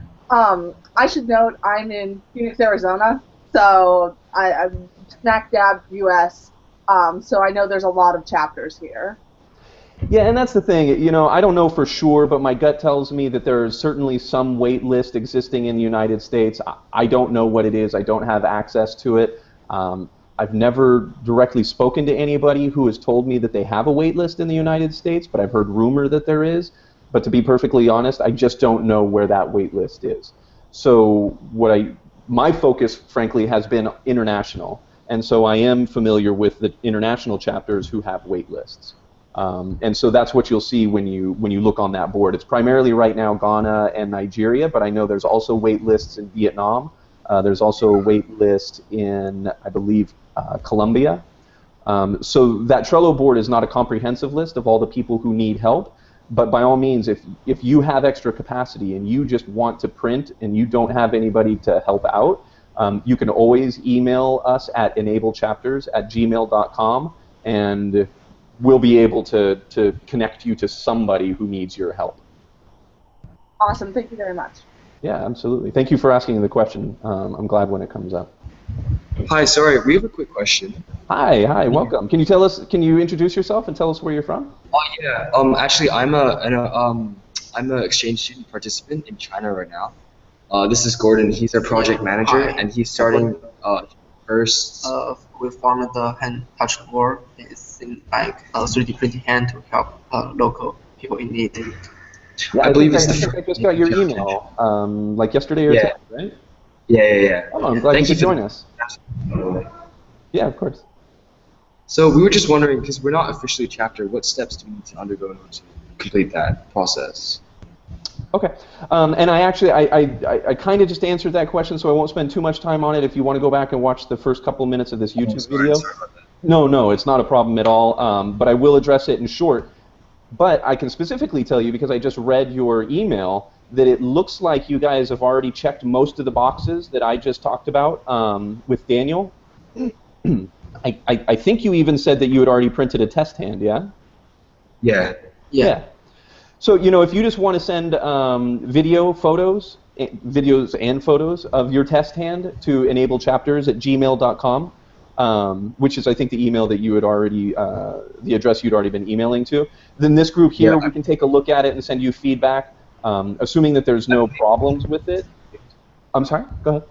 I should note I'm in Phoenix, Arizona, so I'm smack dab U.S., so I know there's a lot of chapters here. Yeah, and that's the thing. I don't know for sure, but my gut tells me that there is certainly some wait list existing in the United States. I don't know what it is. I don't have access to it. I've never directly spoken to anybody who has told me that they have a wait list in the United States, but I've heard rumor that there is. But to be perfectly honest, I just don't know where that wait list is. So my focus, frankly, has been international. And so I am familiar with the international chapters who have wait lists. And so that's what you'll see when you look on that board. It's primarily right now Ghana and Nigeria, but I know there's also wait lists in Vietnam. There's also a wait list in, I believe, Colombia. So that Trello board is not a comprehensive list of all the people who need help. But by all means, if you have extra capacity and you just want to print and you don't have anybody to help out, you can always email us at enablechapters@gmail.com, and we'll be able to connect you to somebody who needs your help. Awesome. Thank you very much. Yeah, absolutely. Thank you for asking the question. I'm glad when it comes up. Hi, sorry, we have a quick question. Hi, welcome. Can you introduce yourself and tell us where you're from? Oh yeah, actually I'm an exchange student participant in China right now. This is Gordon. He's our project manager, and he's starting first. We formed the hand touch board. It's in like a 3D printing hand to help local people in need. Yeah, I believe it's I just got your email, like yesterday or today, right? Yeah. Oh, I'm glad you could join us. Yeah, of course. So we were just wondering, because we're not officially a chapter, what steps do we need to undergo in order to complete that process? Okay, and I kind of just answered that question, so I won't spend too much time on it. If you want to go back and watch the first couple minutes of this YouTube video. Sorry about that. No, it's not a problem at all, but I will address it in short. But I can specifically tell you, because I just read your email, that it looks like you guys have already checked most of the boxes that I just talked about with Daniel. I think you even said that you had already printed a test hand, yeah? Yeah. Yeah. So, if you just want to send videos and photos of your test hand to enablechapters@gmail.com, which is, I think, the email that you had already, the address you'd already been emailing to, then this group here, we can take a look at it and send you feedback, assuming that there's no problems with it. I'm sorry? Go ahead.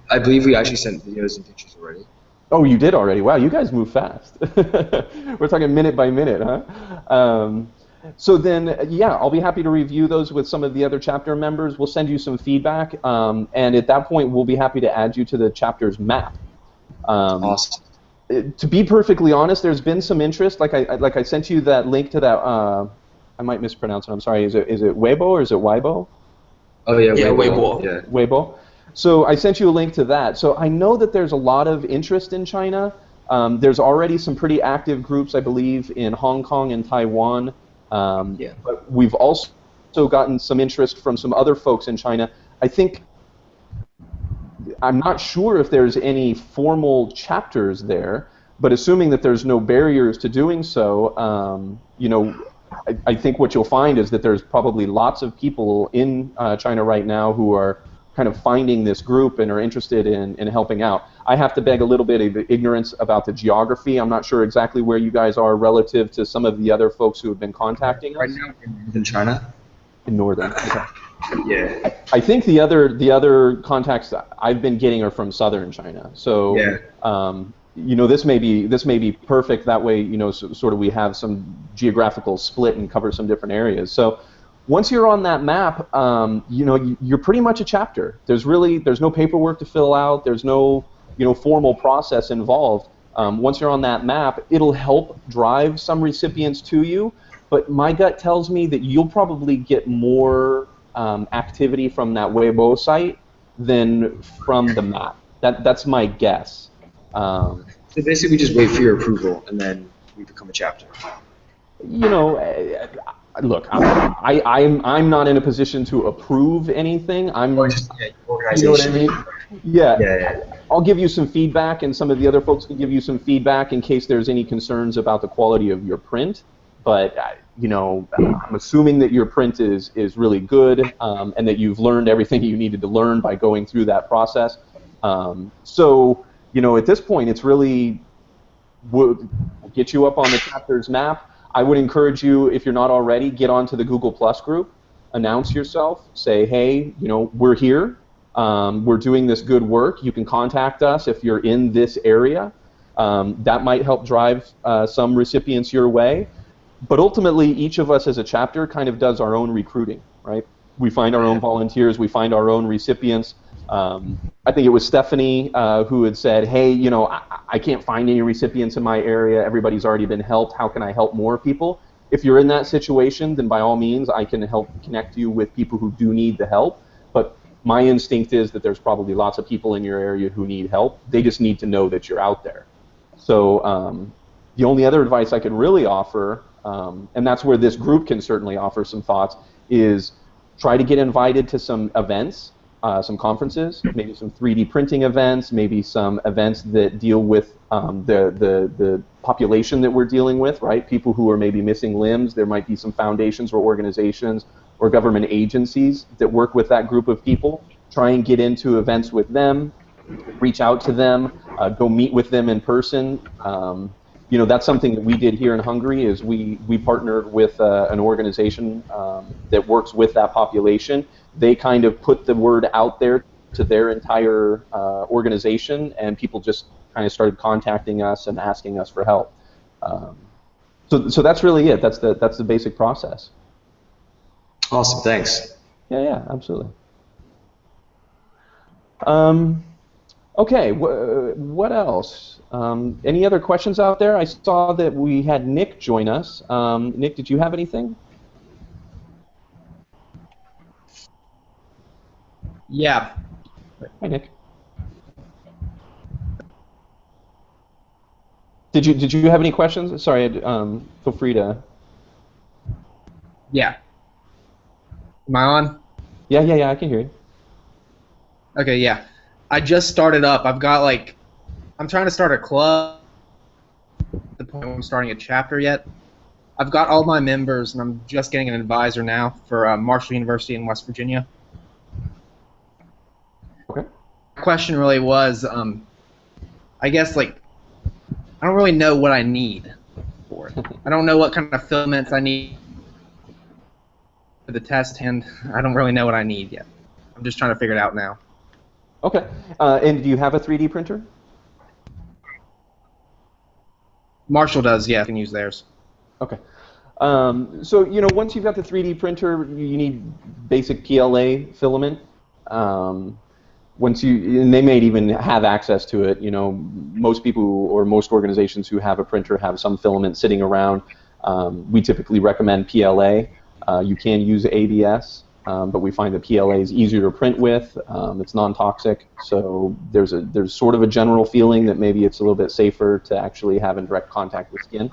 I believe we actually sent videos and pictures already. Oh, you did already? Wow, you guys move fast. We're talking minute by minute, huh? So then, yeah, I'll be happy to review those with some of the other chapter members. We'll send you some feedback, and at that point, we'll be happy to add you to the chapter's map. Awesome. To be perfectly honest, there's been some interest. Like I sent you that link to that. I might mispronounce it. I'm sorry. Is it Weibo or is it Weibo? Oh yeah, Yeah, Weibo. Weibo. Yeah. Weibo. So I sent you a link to that. So I know that there's a lot of interest in China. There's already some pretty active groups, I believe, in Hong Kong and Taiwan. But we've also gotten some interest from some other folks in China. I'm not sure if there's any formal chapters there, but assuming that there's no barriers to doing so, I think what you'll find is that there's probably lots of people in China right now who are kind of finding this group and are interested in helping out. I have to beg a little bit of ignorance about the geography. I'm not sure exactly where you guys are relative to some of the other folks who have been contacting us. Right now in northern China. In northern. Okay. Yeah. I think the other contacts that I've been getting are from southern China. So this may be perfect. That way, sort of we have some geographical split and cover some different areas. So once you're on that map, you're pretty much a chapter. There's no paperwork to fill out. There's no formal process involved. Once you're on that map, it'll help drive some recipients to you. But my gut tells me that you'll probably get more activity from that Weibo site than from the map. That's my guess. So basically, we just wait for your approval, and then we become a chapter. Look, I'm not in a position to approve anything. You know what I mean? Yeah. I'll give you some feedback, and some of the other folks can give you some feedback in case there's any concerns about the quality of your print. But I'm assuming that your print is really good, and that you've learned everything you needed to learn by going through that process. So at this point, it's really we'll get you up on the chapter's map. I would encourage you, if you're not already, get onto the Google Plus group, announce yourself, say, hey, we're here, we're doing this good work. You can contact us if you're in this area. That might help drive some recipients your way. But ultimately, each of us as a chapter kind of does our own recruiting, right? We find our own volunteers, we find our own recipients. I think it was Stephanie who had said, hey, I can't find any recipients in my area. Everybody's already been helped. How can I help more people? If you're in that situation, then by all means, I can help connect you with people who do need the help. But my instinct is that there's probably lots of people in your area who need help. They just need to know that you're out there. So the only other advice I could really offer, and that's where this group can certainly offer some thoughts, is try to get invited to some events. Some conferences, maybe some 3D printing events, maybe some events that deal with the population that we're dealing with, right? People who are maybe missing limbs. There might be some foundations or organizations or government agencies that work with that group of people. Try and get into events with them, reach out to them, go meet with them in person. That's something that we did here in Hungary. Is we partnered with an organization that works with that population. They kind of put the word out there to their entire organization, and people just kind of started contacting us and asking us for help. So that's really it. That's the basic process. Awesome. Thanks. Yeah, absolutely. Okay, what else? Any other questions out there? I saw that we had Nick join us. Nick, did you have anything? Yeah. Hi, Nick. Did you have any questions? Sorry, feel free to. Yeah. Am I on? Yeah, I can hear you. Okay, yeah. I just started up. I've got like, I'm trying to start a club at the point where I'm starting a chapter yet. I've got all my members, and I'm just getting an advisor now for Marshall University in West Virginia. Okay. The question really was, I guess, like, I don't really know what I need for it. I don't know what kind of filaments I need for the test, and I don't really know what I need yet. I'm just trying to figure it out now. Okay. And do you have a 3D printer? Marshall does, yeah. I can use theirs. Okay. So, once you've got the 3D printer, you need basic PLA filament. And they may even have access to it. Most people or most organizations who have a printer have some filament sitting around. We typically recommend PLA. You can use ABS, but we find that PLA is easier to print with. It's non-toxic, so there's sort of a general feeling that maybe it's a little bit safer to actually have in direct contact with skin.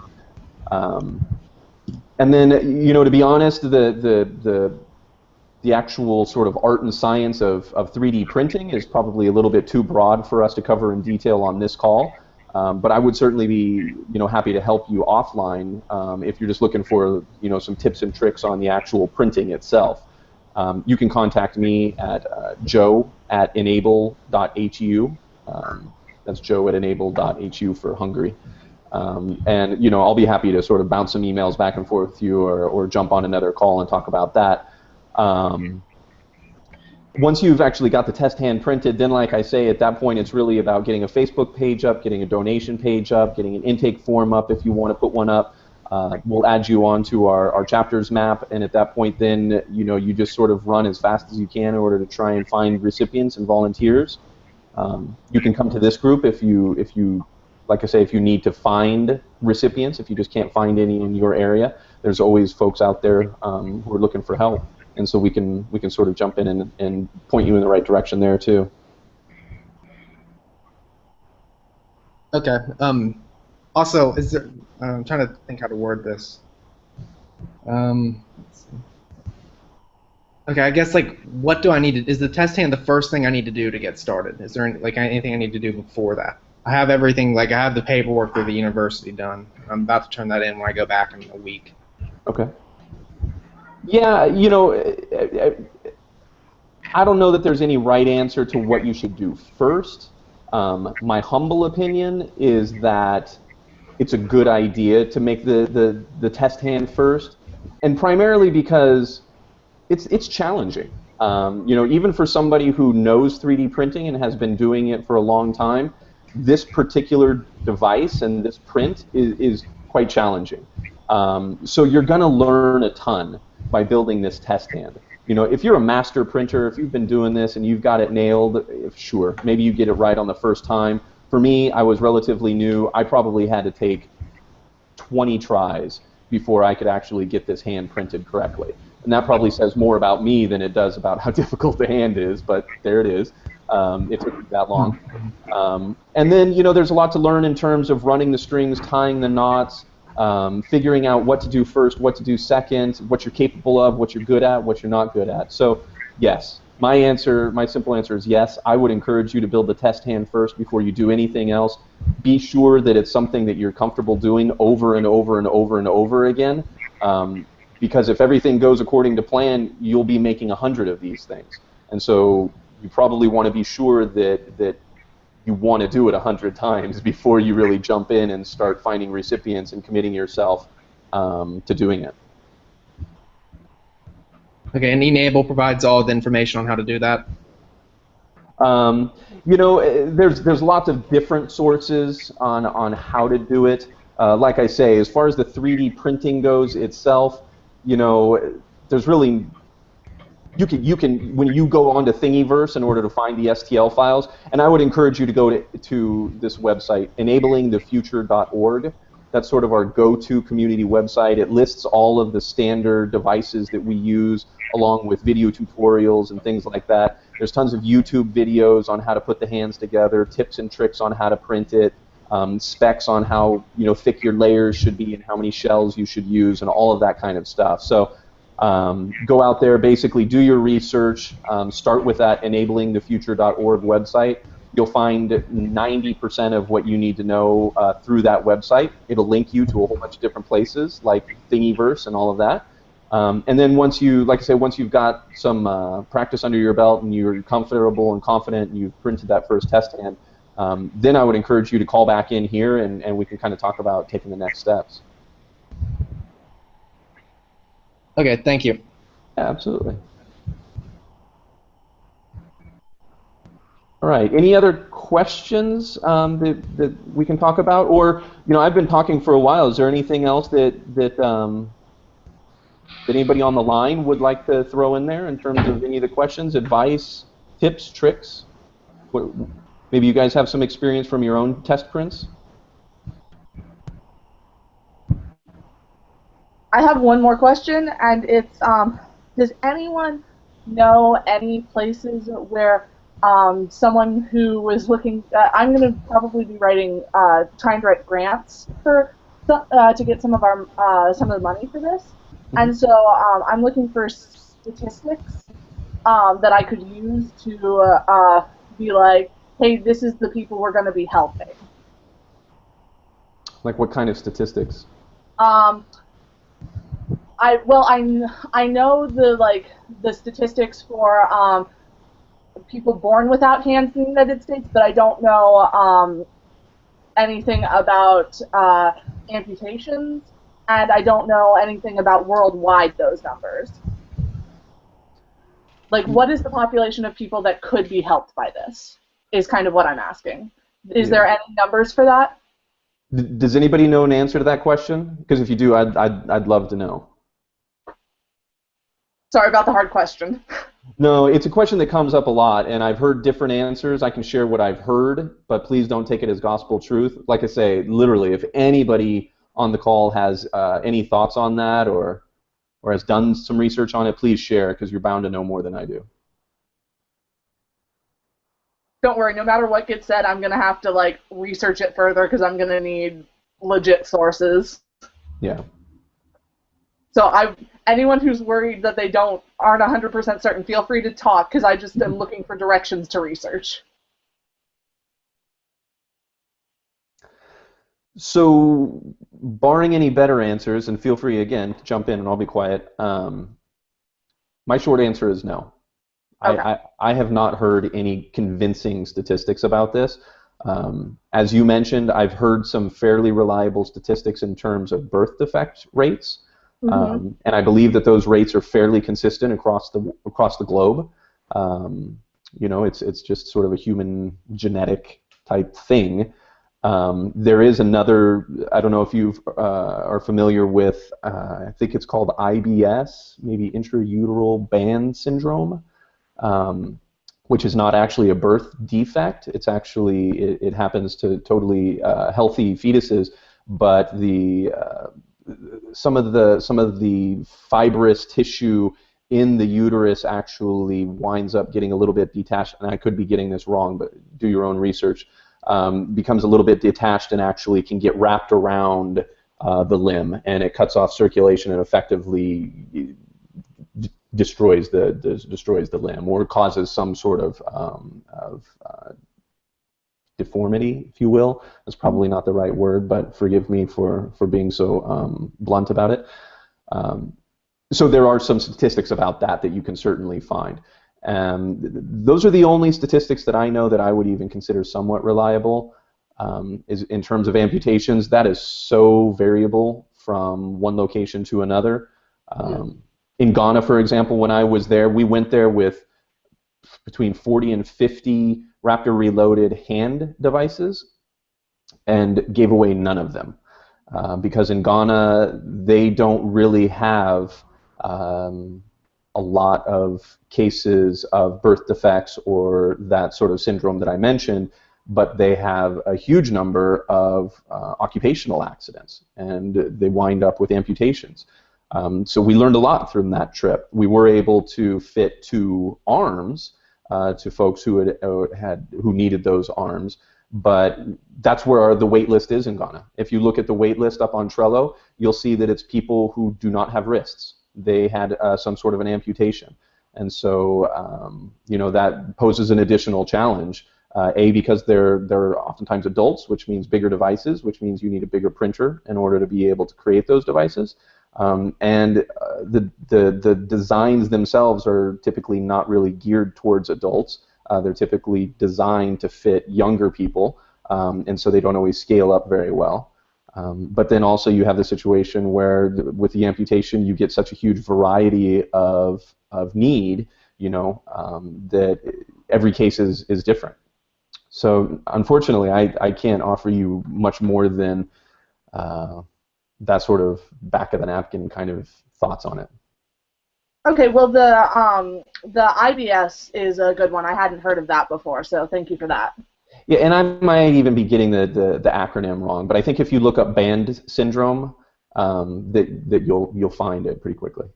And then, to be honest, the actual sort of art and science of 3D printing is probably a little bit too broad for us to cover in detail on this call. But I would certainly be, happy to help you offline if you're just looking for, some tips and tricks on the actual printing itself. You can contact me at joe@enable.hu. That's joe@enable.hu for Hungary. And I'll be happy to sort of bounce some emails back and forth with you, or jump on another call and talk about that. Once you've actually got the test hand printed, then, like I say, at that point it's really about getting a Facebook page up, getting a donation page up, getting an intake form up if you want to put one up. We'll add you onto our chapters map, and at that point then, you just sort of run as fast as you can in order to try and find recipients and volunteers. You can come to this group if you, like I say, if you need to find recipients, if you just can't find any in your area. There's always folks out there who are looking for help, and so we can sort of jump in and point you in the right direction there too. Okay. Also, is there? I'm trying to think how to word this. Let's see. Okay, I guess, like, what do I need to? Is the test hand the first thing I need to do to get started? Is there anything I need to do before that? I have everything. Like, I have the paperwork through the university done. I'm about to turn that in when I go back in a week. Okay. Yeah, I don't know that there's any right answer to what you should do first. My humble opinion is that it's a good idea to make the test hand first, and primarily because it's challenging. Even for somebody who knows 3D printing and has been doing it for a long time, this particular device and this print is quite challenging. So you're going to learn a ton by building this test hand. If you're a master printer, if you've been doing this and you've got it nailed, sure, maybe you get it right on the first time. For me, I was relatively new. I probably had to take 20 tries before I could actually get this hand printed correctly. And that probably says more about me than it does about how difficult the hand is, but there it is. It took me that long. And then, there's a lot to learn in terms of running the strings, tying the knots, figuring out what to do first, what to do second, what you're capable of, what you're good at, what you're not good at. So, yes, my simple answer is yes. I would encourage you to build the test hand first before you do anything else. Be sure that it's something that you're comfortable doing over and over and over and over again, because if everything goes according to plan, you'll be making 100 of these things. And so you probably want to be sure that you want to do it 100 times before you really jump in and start finding recipients and committing yourself to doing it. Okay, and e-NABLE provides all the information on how to do that? There's lots of different sources on how to do it. Like I say, as far as the 3D printing goes itself, there's really you can when you go onto Thingiverse in order to find the STL files, and I would encourage you to go to this website, enablingthefuture.org. That's sort of our go-to community website. It lists all of the standard devices that we use, along with video tutorials and things like that. There's tons of YouTube videos on how to put the hands together, tips and tricks on how to print it. specs on how thick your layers should be and how many shells you should use and all of that kind of stuff. So go out there, basically do your research, start with that enablingthefuture.org website. You'll find 90% of what you need to know through that website. It'll link you to a whole bunch of different places like Thingiverse and all of that. And then once you, like I say, once you've got some practice under your belt and you're comfortable and confident and you've printed that first test hand, then I would encourage you to call back in here and we can kind of talk about taking the next steps. Okay, thank you. Yeah, absolutely. All right. Any other questions that we can talk about? Or, I've been talking for a while. Is there anything else that anybody on the line would like to throw in there in terms of any of the questions, advice, tips, tricks? Maybe you guys have some experience from your own test prints? I have one more question, and it's, does anyone know any places where someone who was looking, I'm going to probably be writing, trying to write grants for to get some of the money for this, and so I'm looking for statistics that I could use to be like, hey, this is the people we're going to be helping. Like what kind of statistics? I know the statistics for people born without hands in the United States, but I don't know anything about amputations, and I don't know anything about worldwide those numbers. Like, what is the population of people that could be helped by this? Is kind of what I'm asking. Is there any numbers for that? Does anybody know an answer to that question? Because if you do, I'd love to know. Sorry about the hard question. No, it's a question that comes up a lot, and I've heard different answers. I can share what I've heard, but please don't take it as gospel truth. Like I say, literally, if anybody on the call has any thoughts on that or has done some research on it, please share, because you're bound to know more than I do. Don't worry, no matter what gets said, I'm going to have to research it further because I'm going to need legit sources. Yeah. So anyone who's worried that they aren't 100% certain, feel free to talk, because I just am looking for directions to research. So, barring any better answers, and feel free again to jump in and I'll be quiet, my short answer is no. Okay. I have not heard any convincing statistics about this. As you mentioned, I've heard some fairly reliable statistics in terms of birth defect rates. Mm-hmm. And I believe that those rates are fairly consistent across the globe. It's just sort of a human genetic type thing. There is another. I don't know if you are familiar with. I think it's called IBS, maybe intrauteral band syndrome, which is not actually a birth defect. It's actually it happens to totally healthy fetuses, but some of the fibrous tissue in the uterus actually winds up getting a little bit detached, and I could be getting this wrong, but do your own research, becomes a little bit detached and actually can get wrapped around the limb, and it cuts off circulation and effectively destroys the limb, or causes some sort of deformity, if you will. That's probably not the right word, but forgive me for being so blunt about it. So there are some statistics about that you can certainly find. Those are the only statistics that I know that I would even consider somewhat reliable. Is in terms of amputations, that is so variable from one location to another. In Ghana, for example, when I was there, we went there with between 40 and 50 Raptor Reloaded hand devices and gave away none of them. Because in Ghana, they don't really have a lot of cases of birth defects or that sort of syndrome that I mentioned, but they have a huge number of occupational accidents, and they wind up with amputations. So we learned a lot from that trip. We were able to fit 2 arms to folks who needed those arms. but that's where the wait list is in Ghana. If you look at the wait list up on Trello, you'll see that it's people who do not have wrists. They had some sort of an amputation. And so, that poses an additional challenge. Because they're oftentimes adults, which means bigger devices, which means you need a bigger printer in order to be able to create those devices. And the designs themselves are typically not really geared towards adults. They're typically designed to fit younger people, and so they don't always scale up very well. But then also you have the situation where with the amputation you get such a huge variety of need, that every case is different. So unfortunately, I can't offer you much more than that sort of back of the napkin kind of thoughts on it. Okay, well the IBS is a good one. I hadn't heard of that before, so thank you for that. Yeah, and I might even be getting the acronym wrong, but I think if you look up band syndrome, that you'll find it pretty quickly.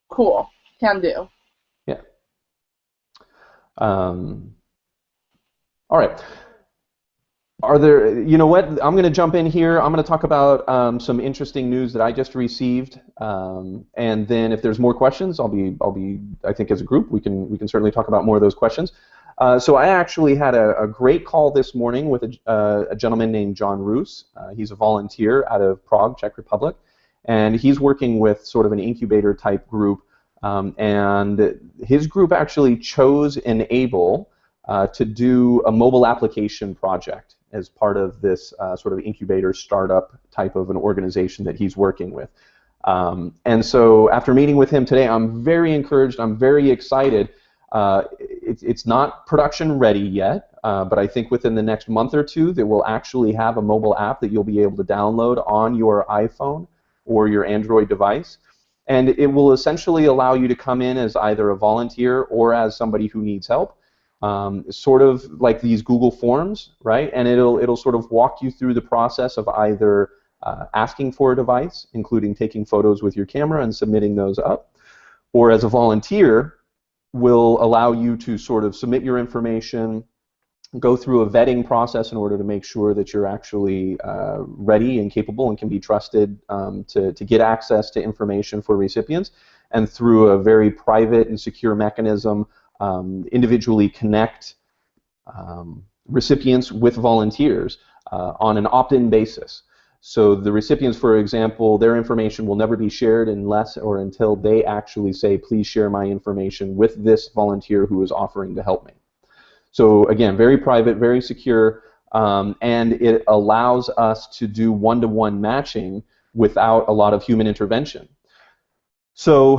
Cool, can do. Yeah. All right. Are there? You know what? I'm going to jump in here. I'm going to talk about some interesting news that I just received, and then if there's more questions, I'll be. I think as a group, we can certainly talk about more of those questions. So I actually had a great call this morning with a gentleman named John Roos. He's a volunteer out of Prague, Czech Republic, and he's working with sort of an incubator type group. And his group actually chose e-NABLE to do a mobile application project as part of this sort of incubator startup type of an organization that he's working with. And so after meeting with him today, I'm very encouraged, I'm very excited. It's not production ready yet, but I think within the next month or two that we'll actually have a mobile app that you'll be able to download on your iPhone or your Android device. And it will essentially allow you to come in as either a volunteer or as somebody who needs help. Sort of like these Google Forms, right? And it'll sort of walk you through the process of either asking for a device, including taking photos with your camera and submitting those up, or as a volunteer, will allow you to sort of submit your information, go through a vetting process in order to make sure that you're actually ready and capable and can be trusted to get access to information for recipients, and through a very private and secure mechanism, individually connect recipients with volunteers on an opt-in basis. So the recipients, for example, their information will never be shared unless or until they actually say, please share my information with this volunteer who is offering to help me. So again, very private, very secure, and it allows us to do one-to-one matching without a lot of human intervention. So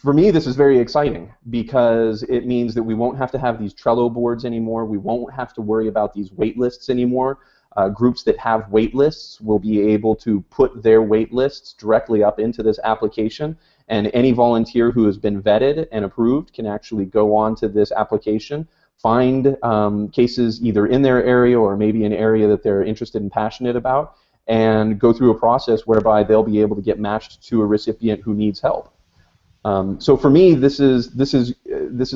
for me, this is very exciting because it means that we won't have to have these Trello boards anymore. We won't have to worry about these wait lists anymore. Groups that have wait lists will be able to put their wait lists directly up into this application, and any volunteer who has been vetted and approved can actually go on to this application, find cases either in their area or maybe an area that they're interested and passionate about, and go through a process whereby they'll be able to get matched to a recipient who needs help. So for me, this is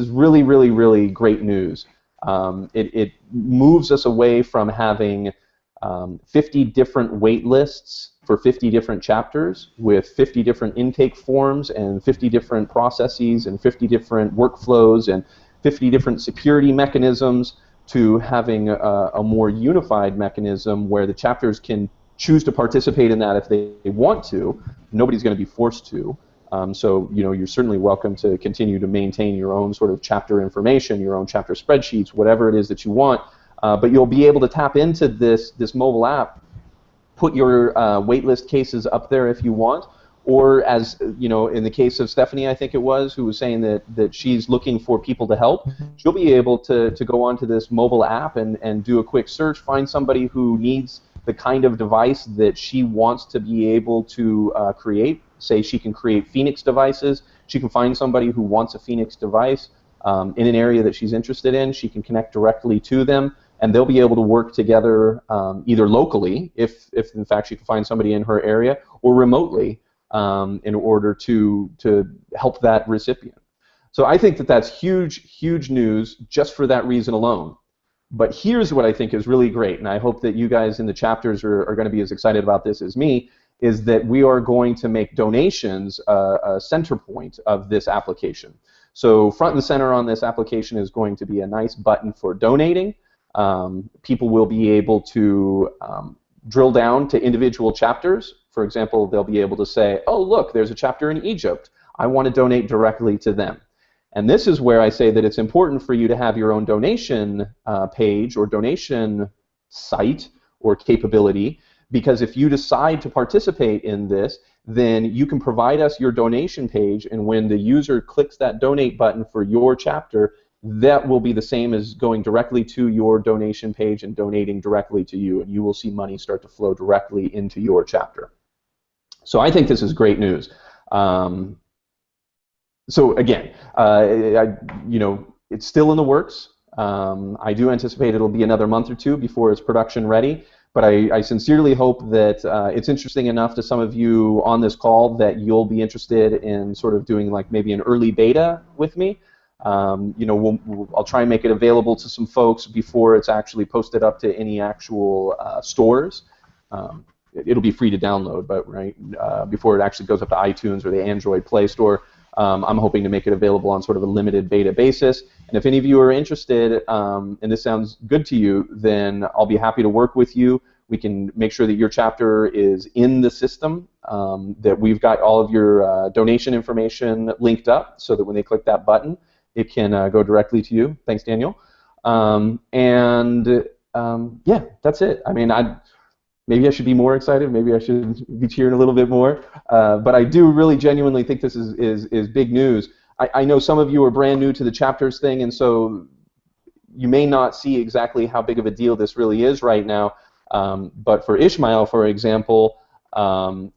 really, really, really great news. It moves us away from having 50 different wait lists for 50 different chapters with 50 different intake forms and 50 different processes and 50 different workflows and 50 different security mechanisms, to having a more unified mechanism where the chapters can choose to participate in that if they want to. Nobody's going to be forced to. So you're certainly welcome to continue to maintain your own sort of chapter information, your own chapter spreadsheets, whatever it is that you want. But you'll be able to tap into this mobile app, put your waitlist cases up there if you want, or as in the case of Stephanie, I think it was, who was saying that she's looking for people to help, she'll be able to go onto this mobile app and do a quick search, find somebody who needs the kind of device that she wants to be able to create. Say she can create Phoenix devices. She can find somebody who wants a Phoenix device in an area that she's interested in. She can connect directly to them, and they'll be able to work together either locally, if in fact she can find somebody in her area, or remotely in order to help that recipient. So I think that that's huge, huge news just for that reason alone. But here's what I think is really great, and I hope that you guys in the chapters are going to be as excited about this as me, is that we are going to make donations a center point of this application. So front and center on this application is going to be a nice button for donating. People will be able to drill down to individual chapters. For example, they'll be able to say, oh, look, there's a chapter in Egypt. I want to donate directly to them. And this is where I say that it's important for you to have your own donation page or donation site or capability, because if you decide to participate in this, then you can provide us your donation page, and when the user clicks that donate button for your chapter, that will be the same as going directly to your donation page and donating directly to you, and you will see money start to flow directly into your chapter. So I think this is great news. So again, it's still in the works. I do anticipate it'll be another month or two before it's production ready, but I sincerely hope that it's interesting enough to some of you on this call that you'll be interested in sort of doing like maybe an early beta with me. I'll try and make it available to some folks before it's actually posted up to any actual stores. It'll be free to download, but before it actually goes up to iTunes or the Android Play Store, I'm hoping to make it available on sort of a limited beta basis. And if any of you are interested, and this sounds good to you, then I'll be happy to work with you. We can make sure that your chapter is in the system, that we've got all of your donation information linked up so that when they click that button, it can go directly to you. Thanks, Daniel. Yeah, that's it. I mean, maybe I should be more excited. Maybe I should be cheering a little bit more. But I do really genuinely think this is big news. I know some of you are brand new to the chapters thing, and so you may not see exactly how big of a deal this really is right now. But for Ishmael, for example, who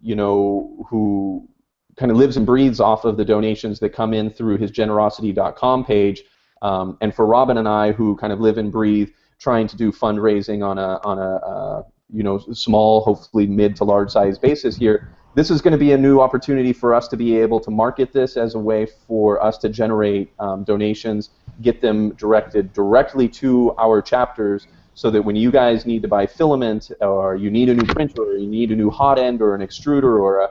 kind of lives and breathes off of the donations that come in through his generosity.com page, and for Robin and I, who kind of live and breathe trying to do fundraising on a small, hopefully mid to large size basis here, this is going to be a new opportunity for us to be able to market this as a way for us to generate donations, get them directed directly to our chapters, so that when you guys need to buy filament, or you need a new printer, or you need a new hot end, or an extruder, or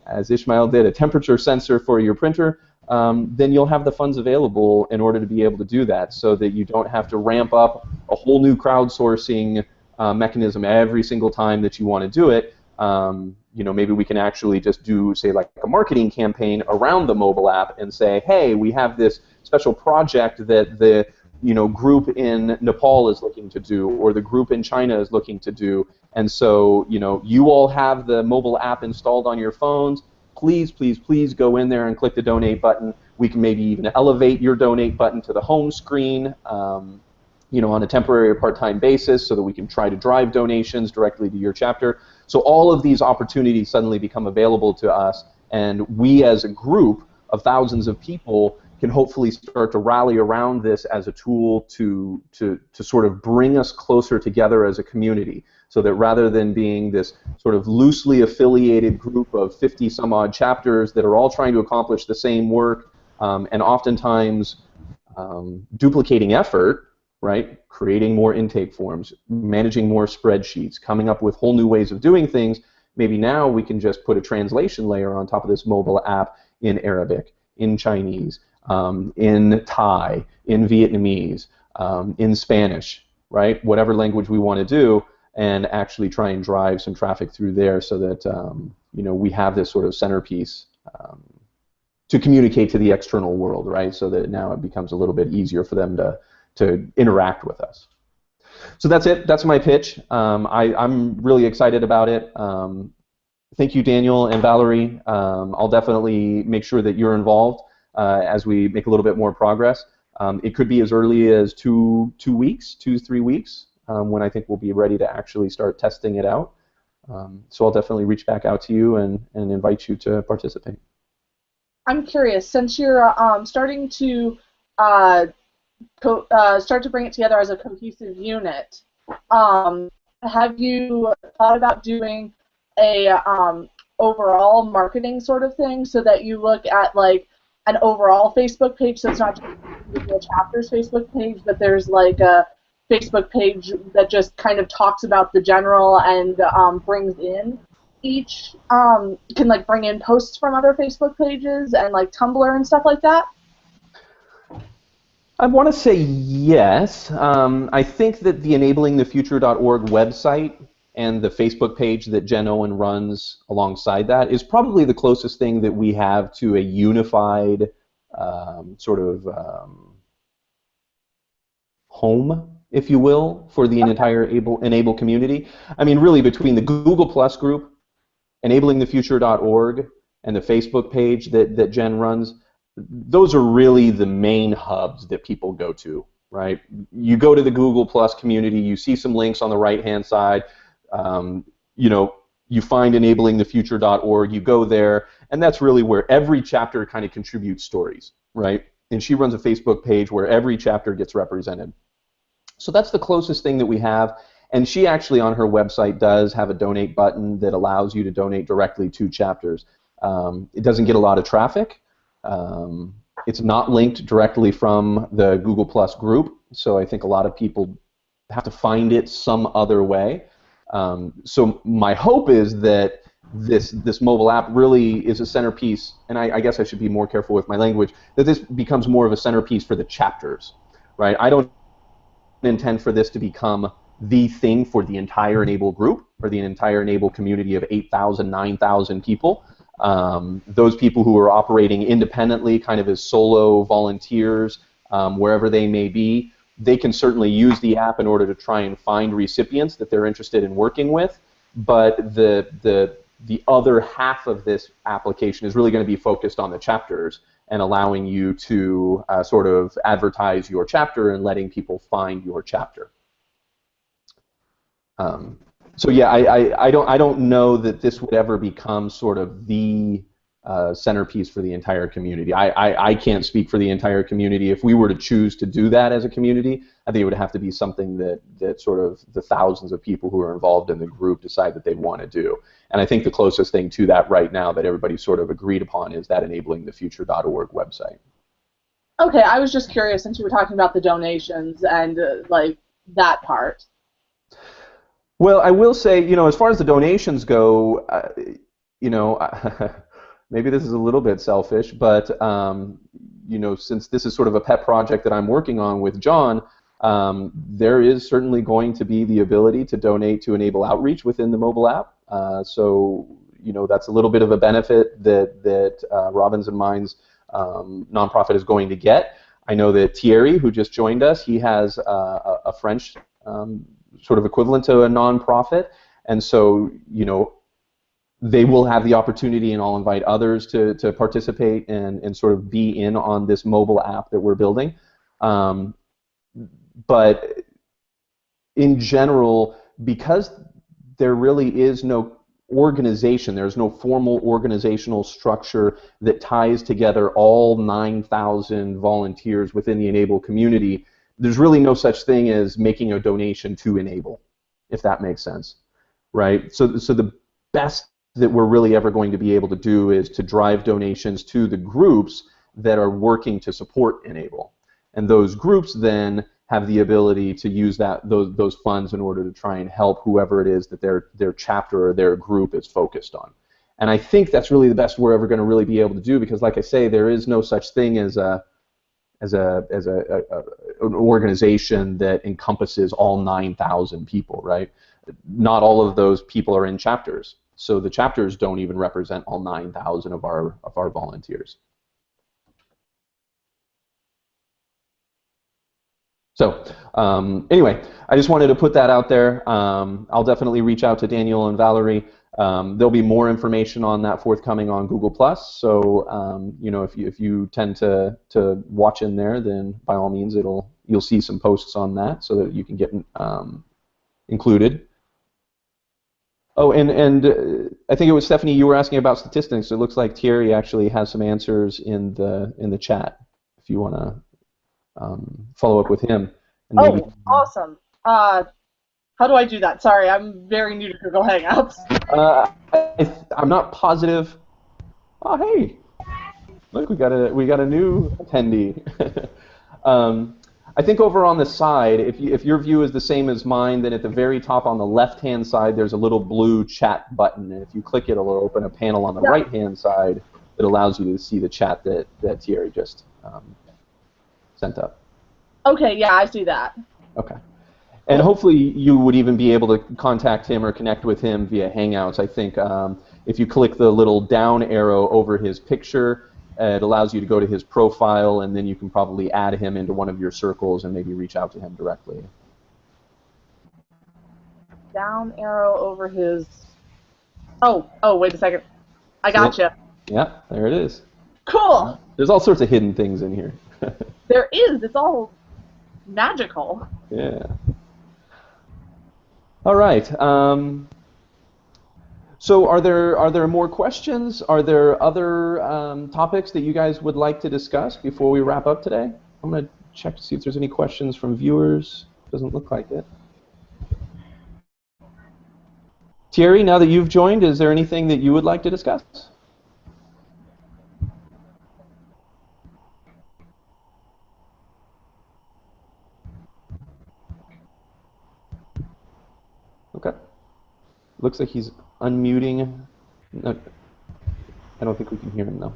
as Ishmael did, a temperature sensor for your printer, then you'll have the funds available in order to be able to do that, so that you don't have to ramp up a whole new crowdsourcing mechanism every single time that you want to do it. Maybe we can actually just do, say, like a marketing campaign around the mobile app and say, hey, we have this special project that the group in Nepal is looking to do, or the group in China is looking to do, and so you all have the mobile app installed on your phones. Please, please, please go in there and click the donate button. We can maybe even elevate your donate button to the home screen, on a temporary or part-time basis, so that we can try to drive donations directly to your chapter. So all of these opportunities suddenly become available to us, and we as a group of thousands of people can hopefully start to rally around this as a tool to sort of bring us closer together as a community, so that rather than being this sort of loosely affiliated group of 50 some odd chapters that are all trying to accomplish the same work, and oftentimes duplicating effort, right? Creating more intake forms, managing more spreadsheets, coming up with whole new ways of doing things. Maybe now we can just put a translation layer on top of this mobile app in Arabic, in Chinese, in Thai, in Vietnamese, in Spanish, right? Whatever language we want to do, and actually try and drive some traffic through there, so that we have this sort of centerpiece to communicate to the external world, right? So that now it becomes a little bit easier for them to interact with us. So that's it. That's my pitch. I'm really excited about it. Thank you, Daniel and Valerie. I'll definitely make sure that you're involved as we make a little bit more progress. It could be as early as 2 weeks, 2-3 weeks, when I think we'll be ready to actually start testing it out. So I'll definitely reach back out to you and invite you to participate. I'm curious, since you're starting to start to bring it together as a cohesive unit, have you thought about doing a overall marketing sort of thing, so that you look at like an overall Facebook page, so it's not just individual chapters Facebook page, but there's like a Facebook page that just kind of talks about the general and brings in each can like bring in posts from other Facebook pages and like Tumblr and stuff like that? I want to say yes. I think that the enablingthefuture.org website and the Facebook page that Jen Owen runs alongside that is probably the closest thing that we have to a unified sort of home, if you will, for the entire Enable community. I mean, really, between the Google Plus group, enablingthefuture.org, and the Facebook page that Jen runs, those are really the main hubs that people go to, right? You go to the Google Plus community, you see some links on the right-hand side, you know, you find enablingthefuture.org, you go there, and that's really where every chapter kind of contributes stories, right? And she runs a Facebook page where every chapter gets represented. So that's the closest thing that we have. And she actually on her website does have a donate button that allows you to donate directly to chapters. It doesn't get a lot of traffic. It's not linked directly from the Google Plus group, so I think a lot of people have to find it some other way. So my hope is that this mobile app really is a centerpiece, and I guess I should be more careful with my language, that this becomes more of a centerpiece for the chapters, right? I don't intend for this to become the thing for the entire Enable group or the entire Enable community of 8,000, 9,000 people. Those people who are operating independently, kind of as solo volunteers, wherever they may be, they can certainly use the app in order to try and find recipients that they're interested in working with. But the other half of this application is really going to be focused on the chapters and allowing you to sort of advertise your chapter and letting people find your chapter. So yeah, I don't know that this would ever become sort of the centerpiece for the entire community. I can't speak for the entire community. If we were to choose to do that as a community, I think it would have to be something that sort of the thousands of people who are involved in the group decide that they want to do. And I think the closest thing to that right now that everybody sort of agreed upon is that enablingthefuture.org website. Okay, I was just curious since you were talking about the donations and like that part. Well, I will say, you know, as far as the donations go, you know, maybe this is a little bit selfish, but you know, since this is sort of a pet project that I'm working on with John, there is certainly going to be the ability to donate to Enable Outreach within the mobile app. So, you know, that's a little bit of a benefit that Robins and Minds nonprofit is going to get. I know that Thierry, who just joined us, he has a French sort of equivalent to a nonprofit, and so, you know, they will have the opportunity, and I'll invite others to participate and sort of be in on this mobile app that we're building. But in general, because there really is no organization, there's no formal organizational structure that ties together all 9,000 volunteers within the Enable community, there's really no such thing as making a donation to Enable, if that makes sense, right? So the best that we're really ever going to be able to do is to drive donations to the groups that are working to support Enable. And those groups then have the ability to use those funds in order to try and help whoever it is that their chapter or their group is focused on. And I think that's really the best we're ever going to really be able to do, because like I say, there is no such thing as an organization that encompasses all 9,000 people, right? Not all of those people are in chapters. So the chapters don't even represent all 9,000 of our volunteers. So anyway, I just wanted to put that out there. I'll definitely reach out to Daniel and Valerie. There'll be more information on that forthcoming on Google+. So you know, if you tend to watch in there, then by all means you'll see some posts on that so that you can get included. Oh, and I think it was Stephanie, you were asking about statistics. It looks like Thierry actually has some answers in the chat if you want to follow up with him. And maybe... awesome. How do I do that? Sorry, I'm very new to Google Hangouts. I'm not positive. Oh, hey, look, we got a new attendee. I think over on the side, if your view is the same as mine, then at the very top on the left-hand side, there's a little blue chat button. And if you click it, it'll open a panel on the right-hand side that allows you to see the chat that Thierry just sent up. Okay, yeah, I see that. Okay. And hopefully you would even be able to contact him or connect with him via Hangouts. I think if you click the little down arrow over his picture, it allows you to go to his profile, and then you can probably add him into one of your circles and maybe reach out to him directly. Down arrow over his... Oh, wait a second. I gotcha. Yeah, there it is. Cool. There's all sorts of hidden things in here. There is. It's all magical. Yeah. All right. So are there more questions? Are there other topics that you guys would like to discuss before we wrap up today? I'm going to check to see if there's any questions from viewers. Doesn't look like it. Thierry, now that you've joined, is there anything that you would like to discuss? Okay. Looks like he's unmuting. No, I don't think we can hear him, though.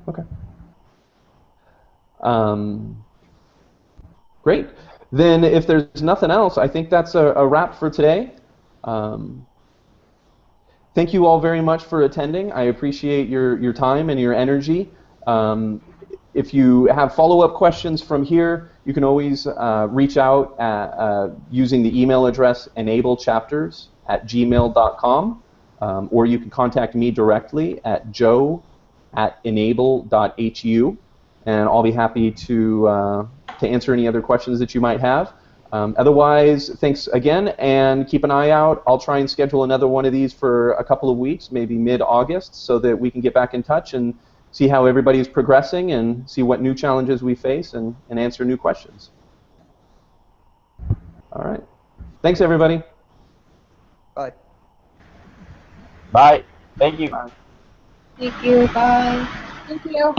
Okay. Great. Then if there's nothing else, I think that's a wrap for today. Thank you all very much for attending. I appreciate your time and your energy. If you have follow-up questions from here, you can always reach out using the email address enablechapters@gmail.com, or you can contact me directly at joe@enable.hu, and I'll be happy to answer any other questions that you might have. Otherwise, thanks again, and keep an eye out. I'll try and schedule another one of these for a couple of weeks, maybe mid-August, so that we can get back in touch and see how everybody's progressing and see what new challenges we face and answer new questions. All right. Thanks, everybody. Bye. Bye. Thank you. Thank you. Bye. Thank you.